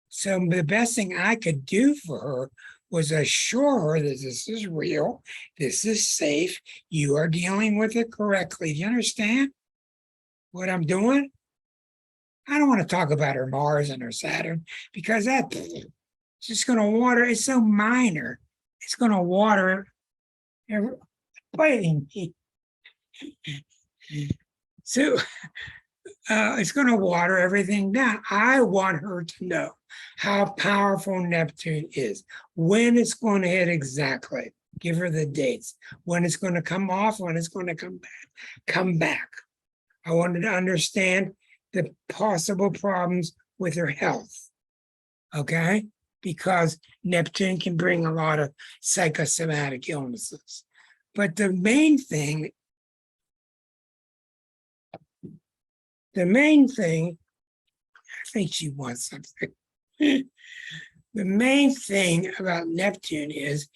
So the best thing I could do for her was assure her that this is real, this is safe, you are dealing with it correctly. Do you understand what I'm doing? I don't want to talk about her Mars and her Saturn, because that's just going to water. It's so minor. It's going to water biting me. So it's going to water everything down. I want her to know how powerful Neptune is, when it's going to hit exactly. Give her the dates, when it's going to come off, when it's going to come back. I wanted to understand the possible problems with her health. Okay? Because Neptune can bring a lot of psychosomatic illnesses. But the main thing, I think she wants something. The main thing about Neptune is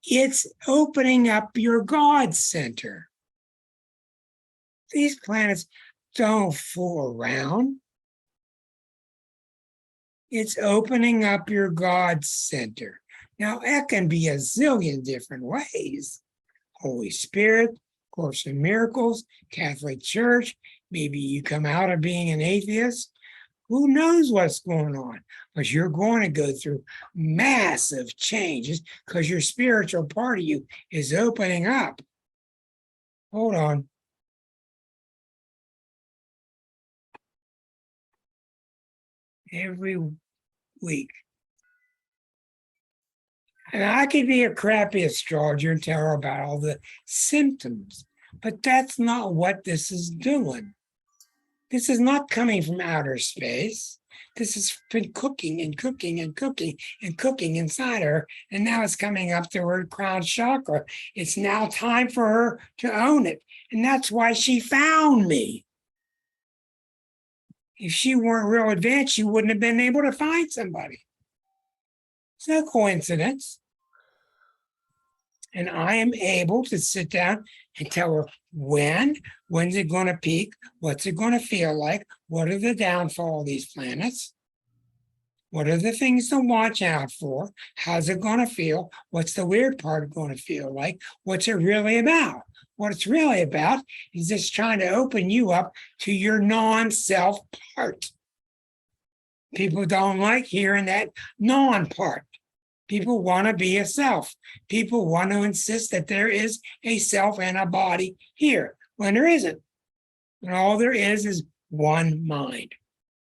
it's opening up your God center. These planets don't fool around. It's opening up your God center. Now, that can be a zillion different ways. Holy Spirit, Course in Miracles, Catholic Church. Maybe you come out of being an atheist. Who knows what's going on? But you're going to go through massive changes because your spiritual part of you is opening up. Hold on. Every week. And I could be a crappy astrologer and tell her about all the symptoms, but that's not what this is doing. This is not coming from outer space. This has been cooking and cooking and cooking and cooking inside her. And now it's coming up to her crown chakra. It's now time for her to own it. And that's why she found me. If she weren't real advanced, she wouldn't have been able to find somebody. It's no coincidence. And I am able to sit down and tell her when's it going to peak, what's it going to feel like, what are the downfall of these planets, what are the things to watch out for, how's it going to feel, what's the weird part going to feel like, what's it really about. What it's really about is just trying to open you up to your non-self part. People don't like hearing that non-part. People want to be a self. People want to insist that there is a self and a body here, when there isn't. And all there is one mind.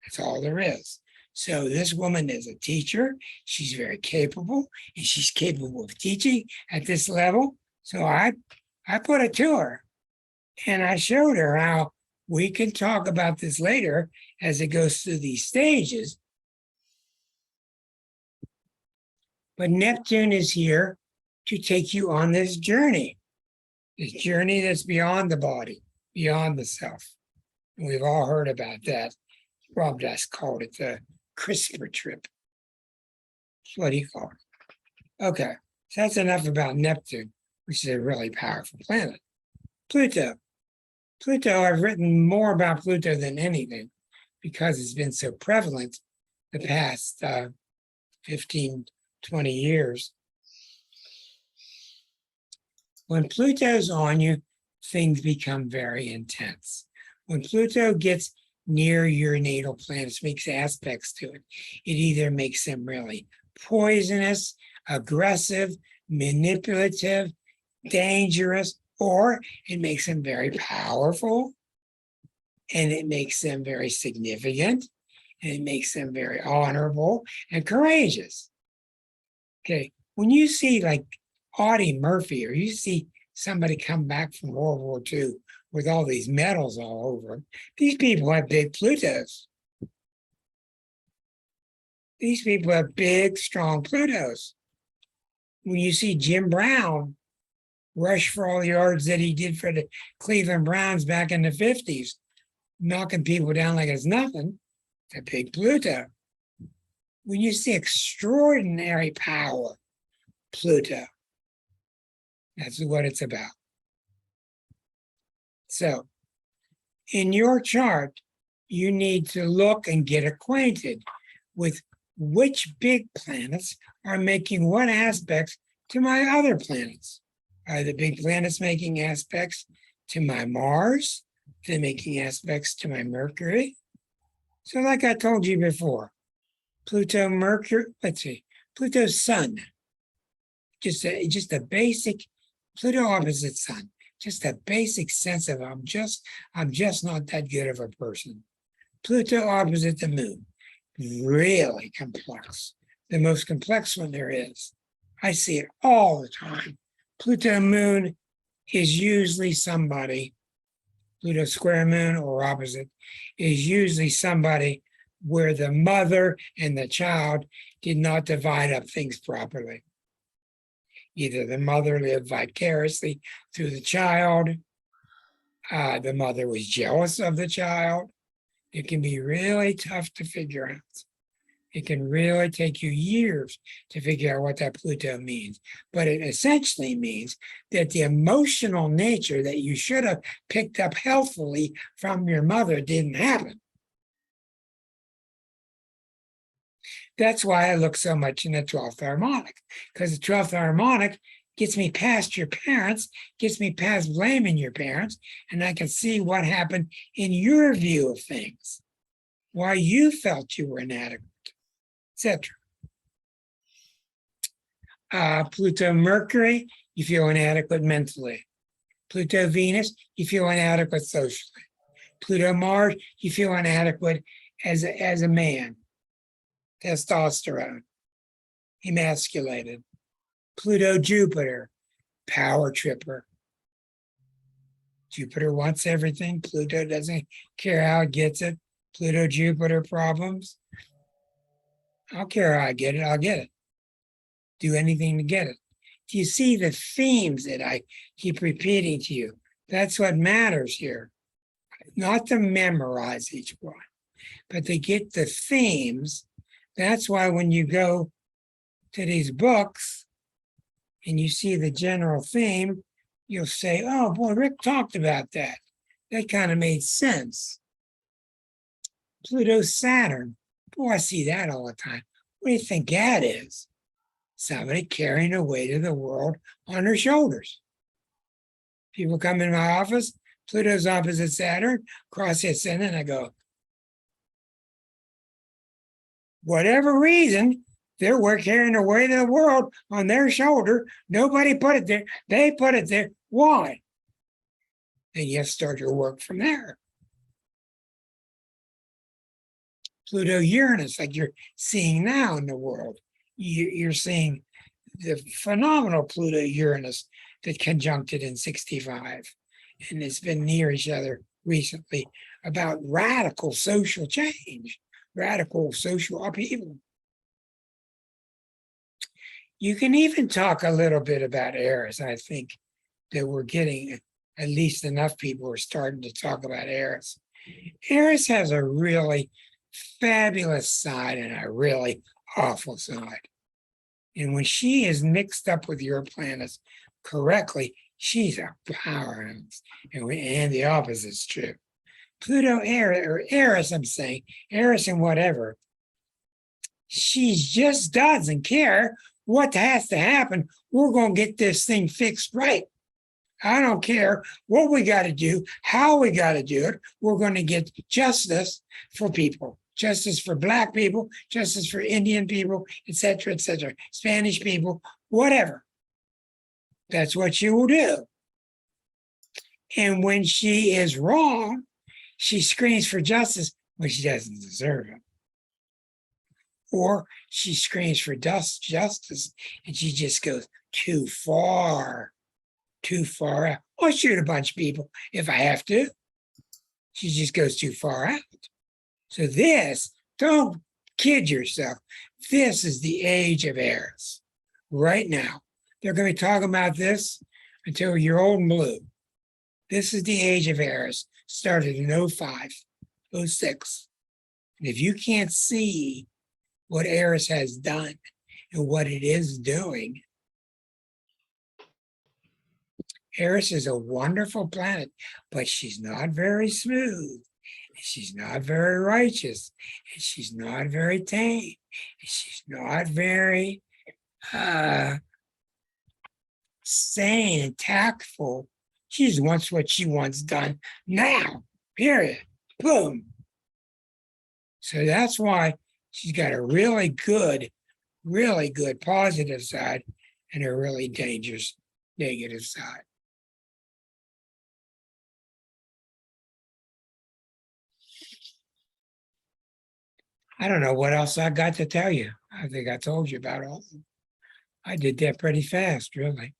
That's all there is. So this woman is a teacher. She's very capable, and she's capable of teaching at this level. So I put it to her, and I showed her how we can talk about this later as it goes through these stages. But Neptune is here to take you on this journey that's beyond the body, beyond the self. And we've all heard about that. Rob Dass called it the CRISPR trip. That's what he called it. Okay, so that's enough about Neptune, which is a really powerful planet. Pluto. I've written more about Pluto than anything because it's been so prevalent the past 15, 20 years. When Pluto's on you, things become very intense. When Pluto gets near your natal planets, makes aspects to it, it either makes them really poisonous, aggressive, manipulative, dangerous, or it makes them very powerful, and it makes them very significant, and it makes them very honorable and courageous. Okay, when you see like Audie Murphy, or you see somebody come back from World War II with all these medals all over them, these people have big Plutos. These people have big, strong Plutos. When you see Jim Brown rush for all the yards that he did for the Cleveland Browns back in the 50s, knocking people down like it's nothing, it's a big Pluto. When you see extraordinary power, Pluto, that's what it's about. So, in your chart, you need to look and get acquainted with which big planets are making what aspects to my other planets. Are the big planets making aspects to my Mars? They're making aspects to my Mercury. So like I told you before, Pluto, Mercury, Pluto's Sun. Just a basic, Pluto opposite Sun. Just a basic sense of I'm just not that good of a person. Pluto opposite the Moon. Really complex. The most complex one there is. I see it all the time. Pluto Moon is usually somebody, Pluto square Moon or opposite, is usually somebody where the mother and the child did not divide up things properly. Either the mother lived vicariously through the child, the mother was jealous of the child. It can be really tough to figure out. It can really take you years to figure out what that Pluto means. But it essentially means that the emotional nature that you should have picked up healthfully from your mother didn't happen. That's why I look so much in the 12th harmonic, because the 12th harmonic gets me past your parents, gets me past blaming your parents, and I can see what happened in your view of things, why you felt you were inadequate, etc. Pluto Mercury, you feel inadequate mentally. Pluto Venus, you feel inadequate socially. Pluto Mars, you feel inadequate as a man. Testosterone, emasculated. Pluto Jupiter, power tripper. Jupiter wants everything. Pluto doesn't care how it gets it. Pluto Jupiter problems. I don't care how I get it, I'll get it. Do anything to get it. Do you see the themes that I keep repeating to you? That's what matters here. Not to memorize each one, but to get the themes. That's why when you go to these books and you see the general theme, you'll say, oh boy, Rick talked about that. That kind of made sense. Pluto Saturn. Boy, I see that all the time. What do you think that is? Somebody carrying the weight of the world on their shoulders. People come in my office, Pluto's opposite Saturn, cross the ascendant, and I go, whatever reason, they're carrying the weight of the world on their shoulder. Nobody put it there. They put it there. Why? And you have to start your work from there. Pluto Uranus, like you're seeing now in the world. You're seeing the phenomenal Pluto Uranus that conjuncted in 65. And it's been near each other recently about radical social change, radical social upheaval. You can even talk a little bit about Eris. I think that we're getting at least enough people are starting to talk about Eris. Eris has a really fabulous side and a really awful side. And when she is mixed up with your planets correctly, she's a powerhouse. And the opposite is true. Pluto Eris, I'm saying, Eris and whatever, she just doesn't care what has to happen. We're going to get this thing fixed right. I don't care what we got to do, how we got to do it. We're going to get justice for people. Justice for Black people, justice for Indian people, etc., Spanish people, whatever. That's what she will do. And when she is wrong, she screams for justice when she doesn't deserve it. Or she screams for justice and she just goes too far out. I'll shoot a bunch of people if I have to. She just goes too far out. So this, don't kid yourself. This is the age of Eris right now. They're going to be talking about this until you're old and blue. This is the age of Eris, started in 05, 06. And if you can't see what Eris has done and what it is doing, Eris is a wonderful planet, but she's not very smooth. She's not very righteous, and she's not very tame, and she's not very sane and tactful. She just wants what she wants done now, period. Boom. So that's why she's got a really good positive side and a really dangerous negative side. I don't know what else I got to tell you. I think I told you about all of them. I did that pretty fast, really.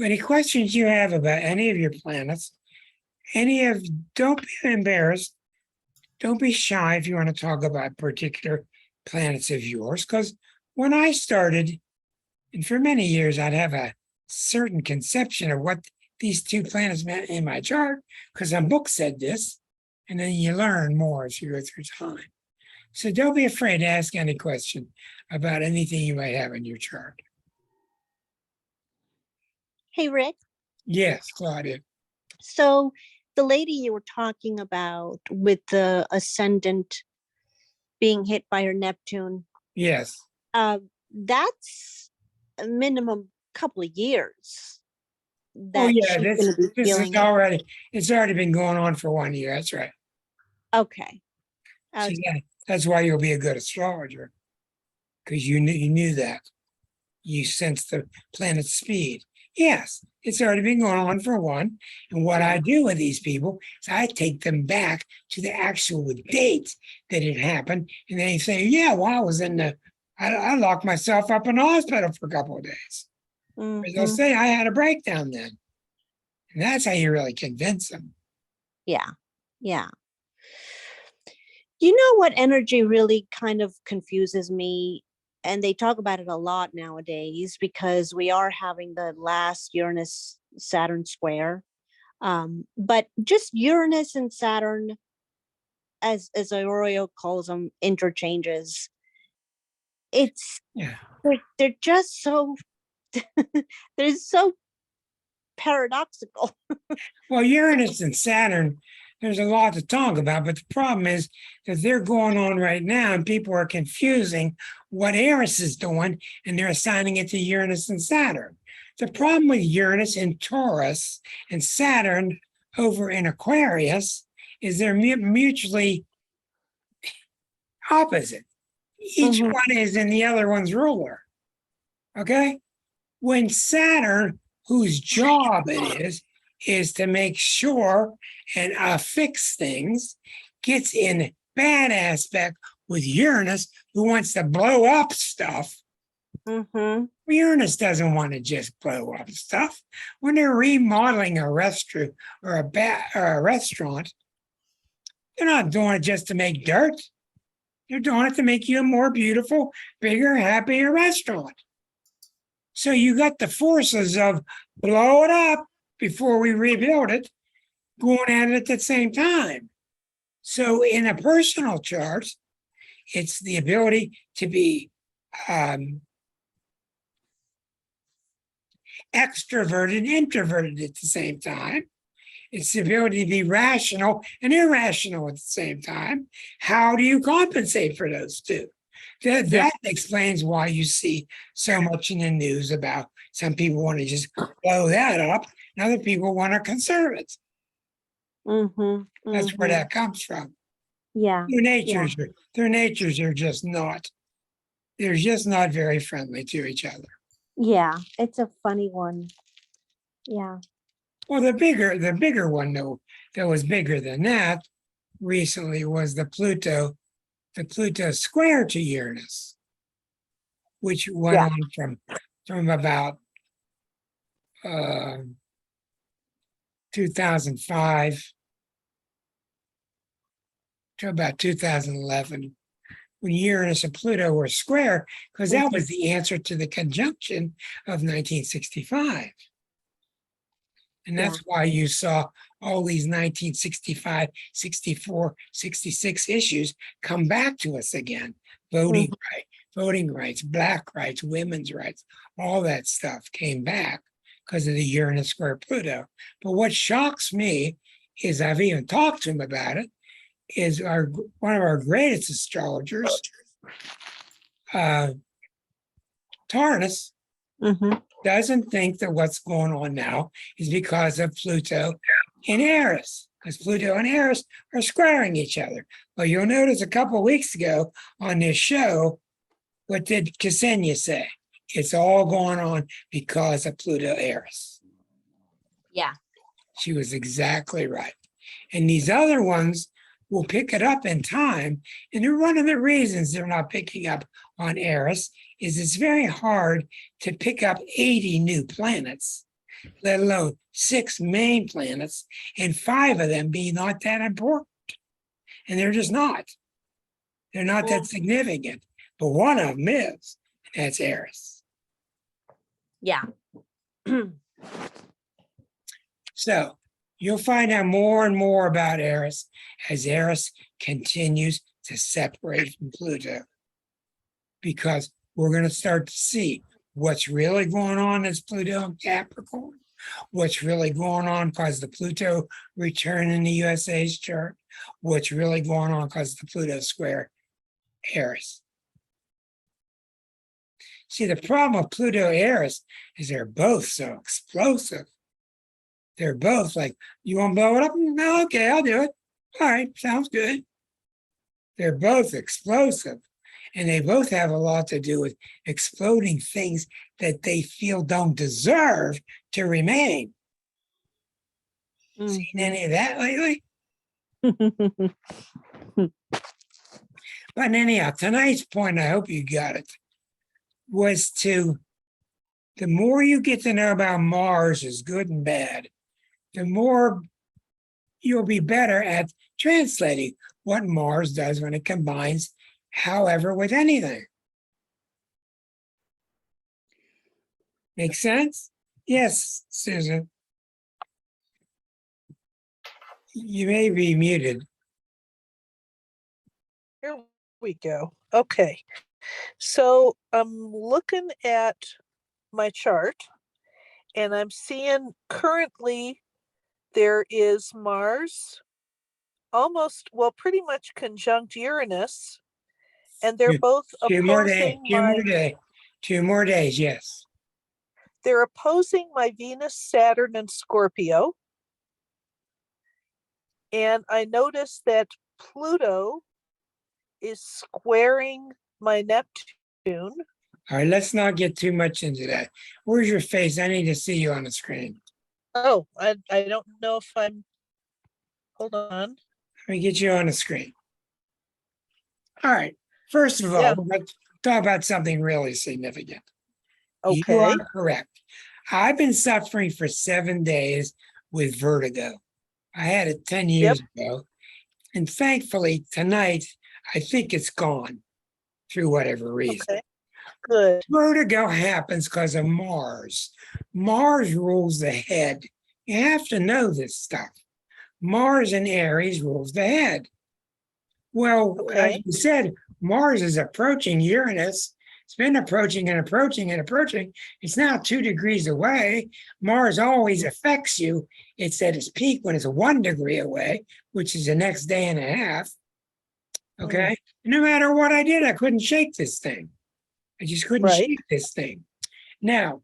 Any questions you have about any of your planets, don't be embarrassed. Don't be shy if you want to talk about particular planets of yours, because when I started, and for many years, I'd have a certain conception of what these two planets meant in my chart, because a book said this, and then you learn more as you go through time. So don't be afraid to ask any question about anything you might have in your chart. Hey, Rick. Yes, Claudia. So the lady you were talking about with the ascendant being hit by her Neptune, Yes. that's a minimum couple of years Oh, that yeah, she's going to be this is feeling it. already, it's already been going on for 1 year. That's right. Okay. See, that's why you'll be a good astrologer, because you knew that. You sense the planet's speed. Yes, it's already been going on for one. And what I do with these people is I take them back to the actual date that it happened. And they say, yeah, well, I was I locked myself up in the hospital for a couple of days. Or they'll Mhm. say I had a breakdown then. And that's how you really convince them. Yeah. Yeah. You know what energy really kind of confuses me? And they talk about it a lot nowadays because we are having the last Uranus Saturn square. But just Uranus and Saturn, as Aurelio calls them, interchanges. It's Yeah. they're just so they're so paradoxical. Well, Uranus and Saturn, there's a lot to talk about, but the problem is that they're going on right now, and people are confusing what Eris is doing, and they're assigning it to Uranus and Saturn. The problem with Uranus in Taurus and Saturn over in Aquarius is they're mutually opposite. Each Mhm. one is in the other one's ruler. Okay? When Saturn, whose job it is to make sure and fix things, gets in bad aspect with Uranus, who wants to blow up stuff. Mhm. Uranus doesn't want to just blow up stuff. When they're remodeling a restaurant or a restaurant, they're not doing it just to make dirt. They're doing it to make you a more beautiful, bigger, happier restaurant. So you got the forces of blow it up before we rebuild it, going at it at the same time. So in a personal chart, it's the ability to be extroverted and introverted at the same time. It's the ability to be rational and irrational at the same time. How do you compensate for those two? That explains why you see so much in the news about some people want to just blow that up, and other people want to conserve it. Mhm. That's where Mhm. that comes from. Yeah. Their natures are just not. They're just not very friendly to each other. Yeah. It's a funny one. Yeah. Well, the bigger one though, that was bigger than that recently was the Pluto square to Uranus, which went Yeah. on from about 2005 to about 2011, when Uranus and Pluto were square, because that was the answer to the conjunction of 1965. And Yeah. that's why you saw all these 1965, 64, 66 issues come back to us again. Mhm. Voting rights, black rights, women's rights, all that stuff came back because of the Uranus square Pluto. But what shocks me is I've even talked to him about it, is one of our greatest astrologers, Taurus, Mhm. doesn't think that what's going on now is because of Pluto and Eris, because Pluto and Eris are squaring each other. Well, you'll notice a couple of weeks ago on this show, what did Ksenia say? It's all going on because of Pluto Eris. Yeah. She was exactly right. And these other ones will pick it up in time. And one of the reasons they're not picking up on Eris is it's very hard to pick up 80 new planets, let alone 6 main planets, and 5 of them being not that important. And they're just not. They're not that significant. But one of them is, and that's Eris. Yeah. So you'll find out more and more about Eris as Eris continues to separate from Pluto, because we're going to start to see what's really going on as Pluto and Capricorn, what's really going on because the Pluto return in the USA's chart, what's really going on because the Pluto square Eris. See, the problem with Pluto Eris is they're both so explosive. They're both like, you want to blow it up? No, okay, I'll do it. All right, sounds good. They're both explosive. And they both have a lot to do with exploding things that they feel don't deserve to remain. Seen any of that lately? But anyhow, tonight's point, I hope you got it, was to, the more you get to know about Mars is good and bad, the more you'll be better at translating what Mars does when it combines, however, with anything. Make sense? Yes, Susan. You may be muted. Here we go. Okay. So I'm looking at my chart and I'm seeing currently there is Mars almost, well, pretty much conjunct Uranus, and they're both Two more days, opposing two more days, yes. they're opposing my Venus, Saturn, and Scorpio. And I noticed that Pluto is squaring my Neptune. All right, let's not get too much into that. Where's your face? I need to see you on the screen. Oh, I don't know if I'm, hold on. Let me get you on the screen. All right, first of all, Yeah. let's talk about something really significant. You are Okay. correct. I've been suffering for 7 days with vertigo. I had it 10 years ago. And thankfully, tonight, I think it's gone through whatever reason. Okay. Good. Vertigo happens because of Mars. Mars rules the head. You have to know this stuff. Mars in Aries rules the head. Well, as Okay. you said, Mars is approaching Uranus. It's been approaching and approaching and approaching. It's now 2 degrees away. Mars always affects you. It's at its peak when it's 1 degree away, which is the next day and a half. Okay. No matter what I did, I couldn't shake this thing. I just couldn't Right. shake this thing. Now,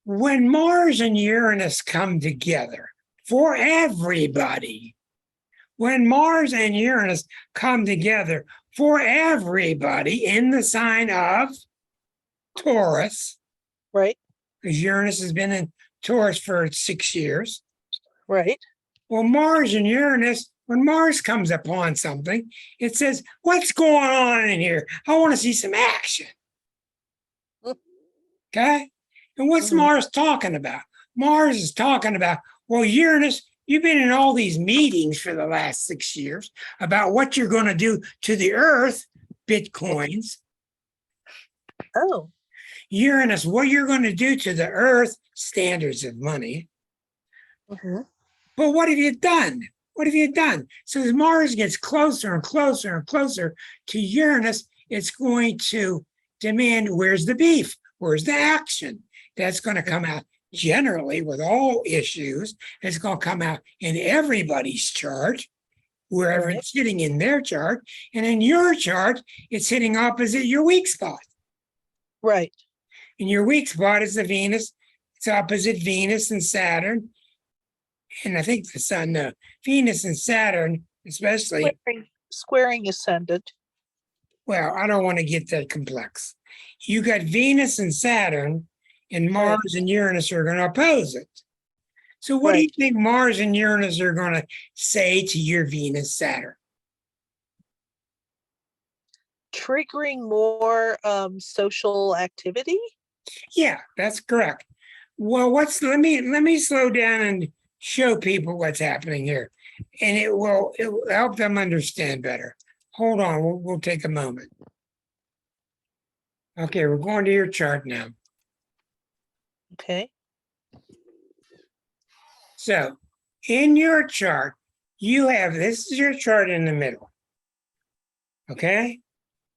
when Mars and Uranus come together for everybody, when Mars and Uranus come together for everybody in the sign of Taurus, Right. because Uranus has been in Taurus for 6 years. Right. Well, Mars and Uranus, when Mars comes upon something, it says, what's going on in here? I want to see some action. Okay? And what's Mars talking about? Mars is talking about, well, Uranus, you've been in all these meetings for the last 6 years about what you're going to do to the earth, Bitcoins. Oh. Uranus, what you're going to do to the earth, standards of money. But what have you done? What have you done? So as Mars gets closer and closer and closer to Uranus, it's going to demand, where's the beef? Where's the action? That's going to come out generally with all issues. It's going to come out in everybody's chart, wherever it's sitting in their chart. And in your chart, it's hitting opposite your weak spot. Right. And your weak spot is the Venus. It's opposite Venus and Saturn. And I think the sun, no, Venus and Saturn, especially. Squaring ascendant. Well, I don't want to get that complex. You got Venus and Saturn, and Mars and Uranus are going to oppose it. So what do you think Mars and Uranus are going to say to your Venus, Saturn? Triggering more social activity? Yeah, that's correct. Well, let me slow down and show people what's happening here, and it will help them understand better. Hold on, we'll take a moment. Okay, we're going to your chart now. Okay. So in your chart, you have, this is your chart in the middle. Okay?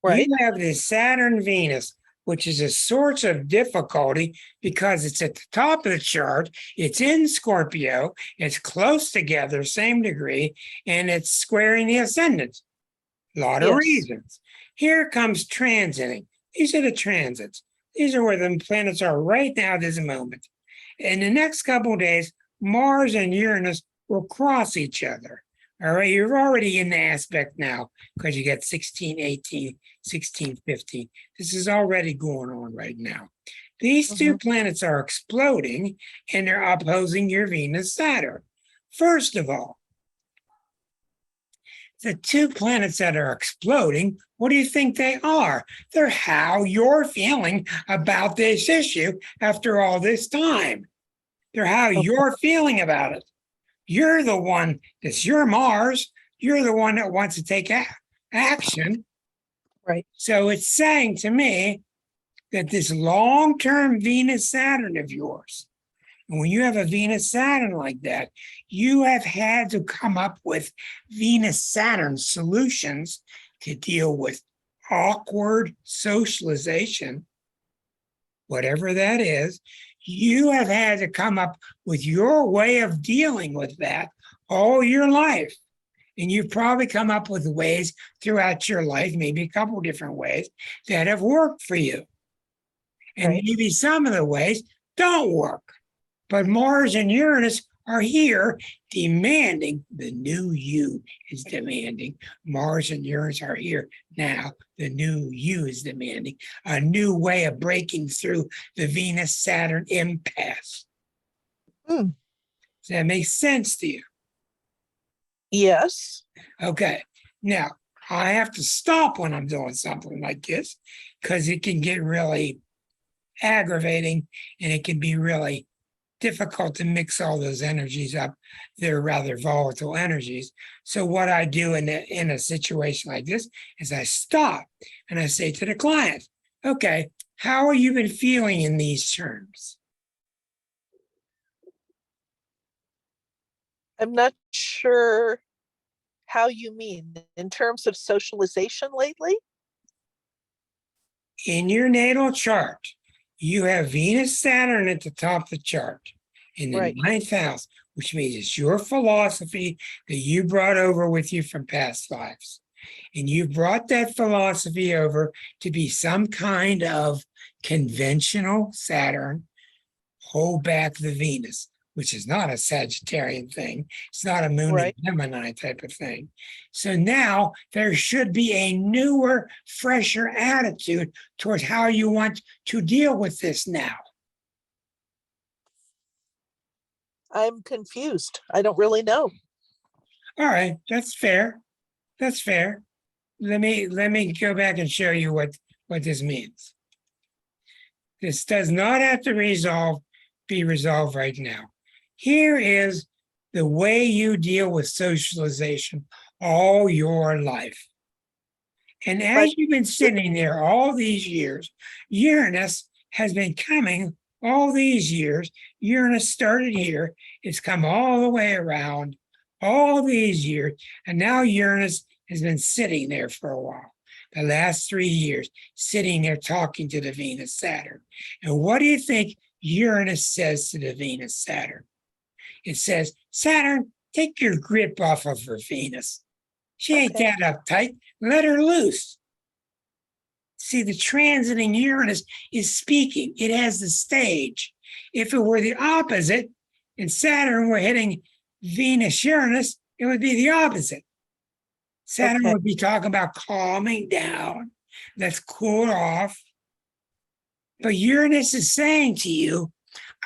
Right. You have this Saturn Venus, which is a source of difficulty because it's at the top of the chart, it's in Scorpio, it's close together, same degree, and it's squaring the ascendant. A lot of reasons. Here comes transiting. These are the transits. These are where the planets are right now, this moment. In the next couple of days, Mars and Uranus will cross each other. All right, you're already in the aspect now because you get 16, 18, 16, 15. This is already going on right now. These two planets are exploding and they're opposing your Venus Saturn. First of all, the two planets that are exploding, what do you think they are? They're how you're feeling about this issue after all this time. They're how you're feeling about it. You're the one that's your Mars. You're the one that wants to take action. Right. So it's saying to me that this long-term Venus Saturn of yours, and when you have a Venus Saturn like that, you have had to come up with Venus Saturn solutions to deal with awkward socialization, whatever that is. You have had to come up with your way of dealing with that all your life. And you've probably come up with ways throughout your life, maybe a couple different ways that have worked for you. And maybe some of the ways don't work. But Mars and Uranus are here demanding, the new you is demanding. Mars and Uranus are here now. The new you is demanding a new way of breaking through the Venus-Saturn impasse. Does that make sense to you? Yes. Okay. Now, I have to stop when I'm doing something like this because it can get really aggravating and it can be really difficult to mix all those energies up. They're rather volatile energies. So what I do in a situation like this is I stop and I say to the client, okay, how have you been feeling in these terms? I'm not sure how you mean in terms of socialization lately. In your natal chart, you have Venus Saturn at the top of the chart in the ninth house, which means it's your philosophy that you brought over with you from past lives. And you brought that philosophy over to be some kind of conventional Saturn, hold back the Venus, which is not a Sagittarian thing. It's not a moon and Gemini type of thing. So now there should be a newer, fresher attitude towards how you want to deal with this now. I'm confused. I don't really know. All right, that's fair. That's fair. Let me go back and show you what this means. This does not have to be resolved right now. Here is the way you deal with socialization all your life. And as you've been sitting there all these years, Uranus has been coming all these years. Uranus started here. It's come all the way around all these years. And now Uranus has been sitting there for a while. The last 3 years, sitting there talking to the Venus Saturn. And what do you think Uranus says to the Venus Saturn? It says, Saturn, take your grip off of her Venus. She ain't that uptight. Let her loose. See, the transiting Uranus is speaking. It has the stage. If it were the opposite, and Saturn were hitting Venus Uranus, it would be the opposite. Saturn would be talking about calming down. Let's cool off. But Uranus is saying to you,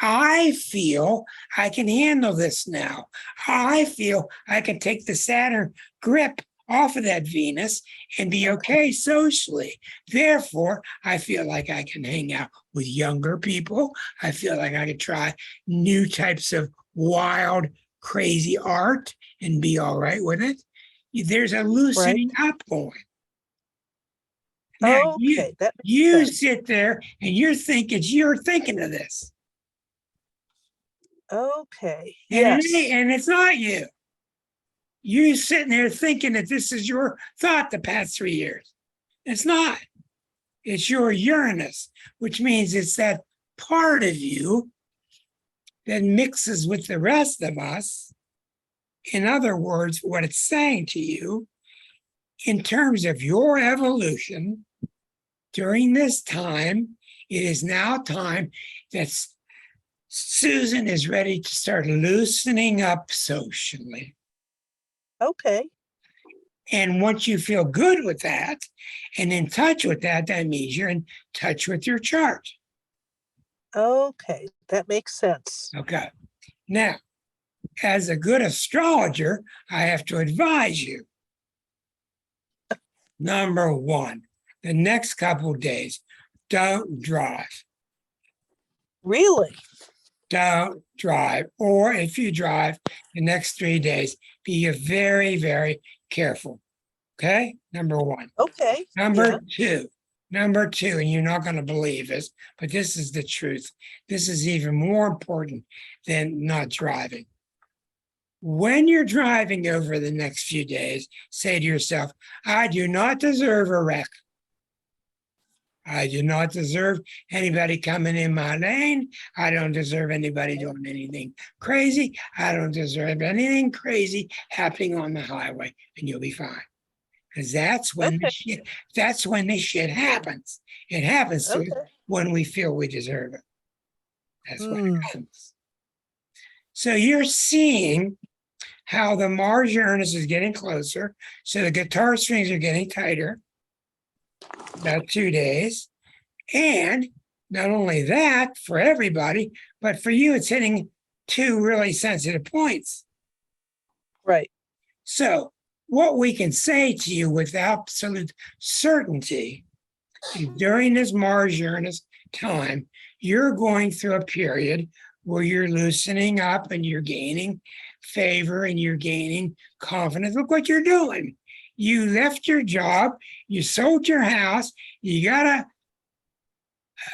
I feel I can handle this now. I feel I can take the Saturn grip off of that Venus and be okay socially. Therefore, I feel like I can hang out with younger people. I feel like I can try new types of wild, crazy art and be all right with it. There's a loosening up going. Now, you sit there and you're thinking of this. Okay. And it's not you. You're sitting there thinking that this is your thought the past 3 years. It's not. It's your Uranus, which means it's that part of you that mixes with the rest of us. In other words, what it's saying to you, in terms of your evolution, During this time, it is now time that Susan is ready to start loosening up socially. Okay. And once you feel good with that and in touch with that, that means you're in touch with your chart. Okay. That makes sense. Okay. Now, as a good astrologer, I have to advise you. Number one, the next couple of days, don't drive. Really? Don't drive. Or if you drive the next 3 days, be very, very careful. Okay. Number one. Okay. Number two, and you're not going to believe this, but this is the truth. This is even more important than not driving. When you're driving over the next few days, say to yourself, I do not deserve a wreck. I do not deserve anybody coming in my lane. I don't deserve anybody doing anything crazy. I don't deserve anything crazy happening on the highway, and you'll be fine. Because that's when the shit happens. It happens to us when we feel we deserve it. That's what happens. So you're seeing how the Mars Uranus is getting closer. So the guitar strings are getting tighter. About 2 days. And not only that for everybody, but for you, it's hitting 2 really sensitive points. Right. So what we can say to you with absolute certainty is during this Mars Uranus time, you're going through a period where you're loosening up and you're gaining favor and you're gaining confidence. Look what you're doing. You left your job, you sold your house, you got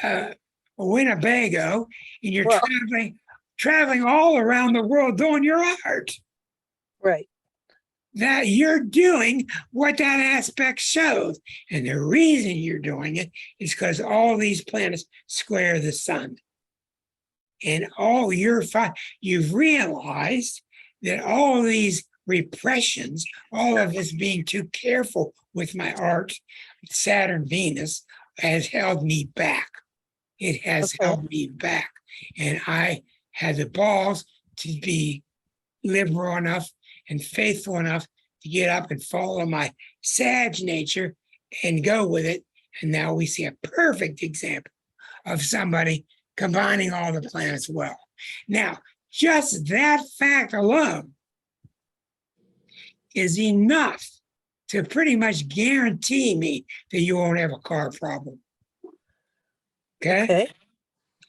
a Winnebago, and you're traveling all around the world doing your art. Right. That you're doing what that aspect shows. And the reason you're doing it is because all these planets square the sun. And you've realized that all these repressions, all of this being too careful with my art, Saturn, Venus, has held me back. It has held me back. And I had the balls to be liberal enough and faithful enough to get up and follow my Sag nature and go with it. And now we see a perfect example of somebody combining all the planets well. Now, just that fact alone is enough to pretty much guarantee me that you won't have a car problem. Okay?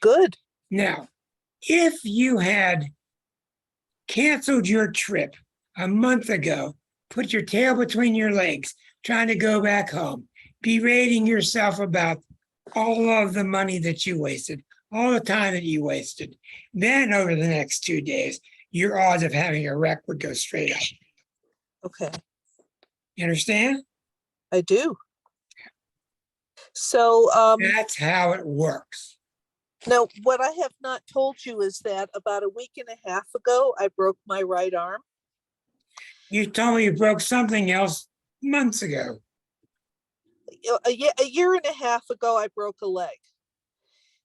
Good. Now, if you had canceled your trip a month ago, put your tail between your legs, trying to go back home, berating yourself about all of the money that you wasted, all the time that you wasted, then over the next 2 days, your odds of having a wreck would go straight up. Okay. You understand? I do. So that's how it works. Now, what I have not told you is that about a week and a half ago, I broke my right arm. You told me you broke something else months ago. A year and a half ago, I broke a leg.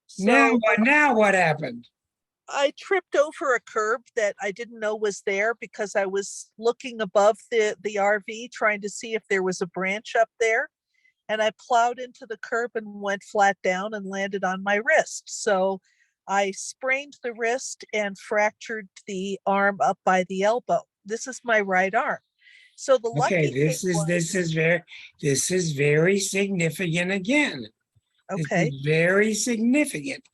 So, now what happened? I tripped over a curb that I didn't know was there because I was looking above the RV trying to see if there was a branch up there. And I plowed into the curb and went flat down and landed on my wrist. So I sprained the wrist and fractured the arm up by the elbow. This is my right arm. So the lucky this is very significant again. Okay. This is very significant.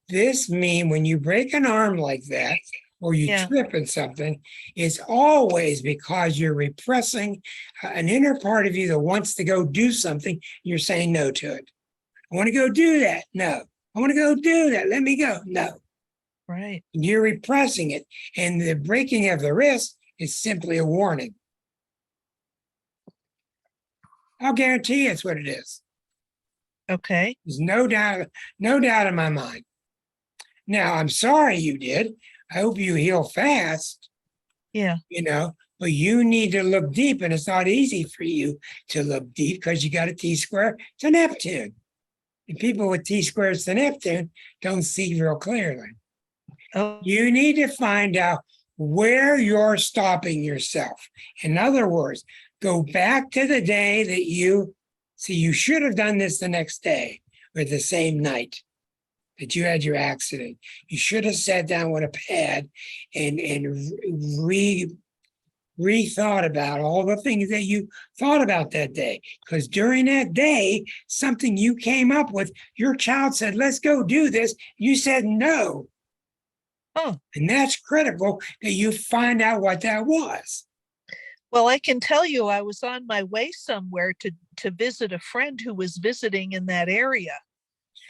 This means when you break an arm like that, or you trip in something, it's always because you're repressing an inner part of you that wants to go do something. You're saying no to it. I want to go do that. No. I want to go do that. Let me go. No. Right. You're repressing it. And the breaking of the wrist is simply a warning. I'll guarantee it's what it is. Okay. There's no doubt in my mind. Now, I'm sorry you did. I hope you heal fast. Yeah. But you need to look deep, and it's not easy for you to look deep because you got a T-square to Neptune. And people with T squares to Neptune don't see real clearly. Oh, You need to find out where you're stopping yourself. In other words, go back to the day that you see, you should have done this the next day or the same night that you had your accident. You should have sat down with a pad and rethought about all the things that you thought about that day. Because during that day, something you came up with, your child said, let's go do this. You said no. oh. And that's critical that you find out what that was. Well, I can tell you I was on my way somewhere to visit a friend who was visiting in that area.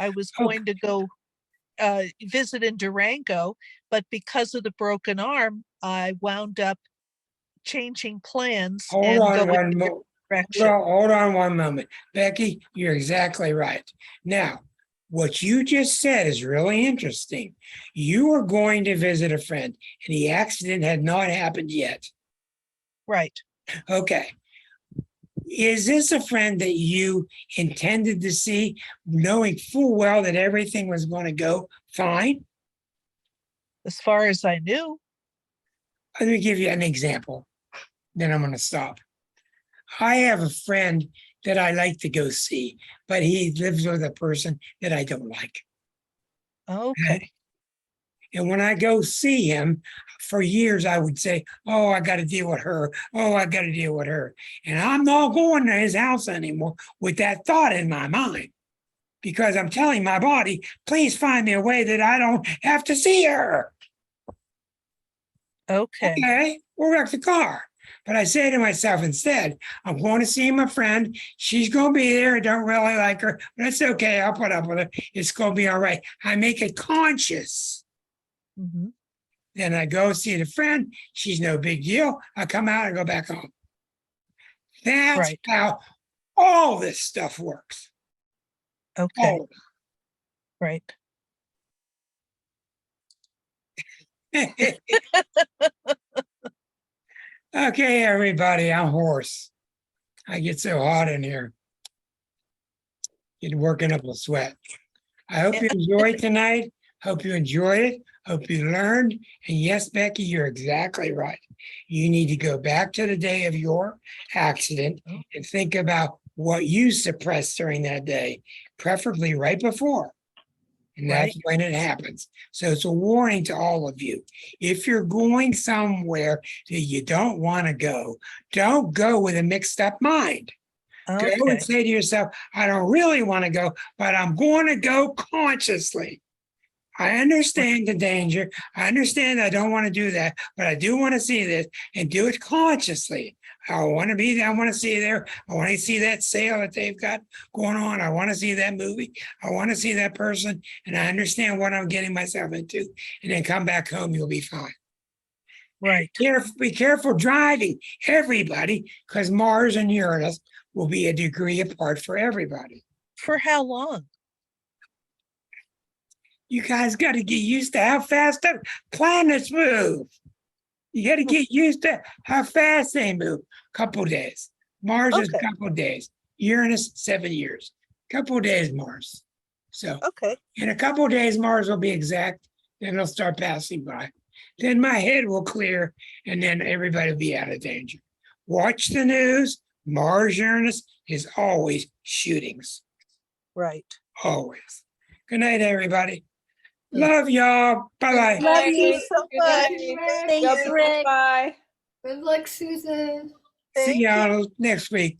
I was going to go visit in Durango, but because of the broken arm, I wound up changing plans and going in a different direction. Hold on one moment. Becky, you're exactly right. Now, what you just said is really interesting. You were going to visit a friend and the accident had not happened yet. Right. Okay. Is this a friend that you intended to see, knowing full well that everything was going to go fine? As far as I knew. Let me give you an example, then I'm going to stop. I have a friend that I like to go see, but he lives with a person that I don't like. Okay. And when I go see him, for years I would say, oh, I got to deal with her. Oh, I got to deal with her. And I'm not going to his house anymore with that thought in my mind because I'm telling my body, please find me a way that I don't have to see her. Okay. Okay, we'll wreck the car. But I say to myself instead, I'm going to see my friend. She's going to be there. I don't really like her, but that's okay. I'll put up with it. It's going to be all right. I make it conscious. Mm-hmm. Then I go see the friend. She's no big deal. I come out and go back home. That's Right. how all this stuff works. Okay. All of Right. it. Okay, everybody, I'm hoarse. I get so hot in here. Get working up a sweat. I hope you enjoyed tonight. Hope you enjoyed it. Hope you learned. And yes, Becky, you're exactly right. You need to go back to the day of your accident and think about what you suppressed during that day, preferably right before. And that's Right. when it happens. So it's a warning to all of you. If you're going somewhere that you don't want to go, don't go with a mixed up mind. Go Okay. and say to yourself, I don't really want to go, but I'm going to go consciously. I understand the danger. I understand I don't want to do that, but I do want to see this and do it consciously. I want to be there. I want to see there. I want to see that sale that they've got going on. I want to see that movie. I want to see that person. And I understand what I'm getting myself into. And then come back home, you'll be fine. Right. Be careful driving, everybody, because Mars and Uranus will be a degree apart for everybody. For how long? You guys got to get used to how fast the planets move. You got to get used to how fast they move. Couple days. Mars is a Okay. couple days. Uranus, 7 years. Couple days, Mars. So Okay. in a couple days, Mars will be exact. Then it'll start passing by. Then my head will clear, and then everybody will be out of danger. Watch the news. Mars, Uranus is always shootings. Right. Always. Good night, everybody. Love y'all. Bye-bye. Love you so Good night, much. Rick. Thanks, Rick. Bye. Good luck, Susan. See Thank you. y'all next week.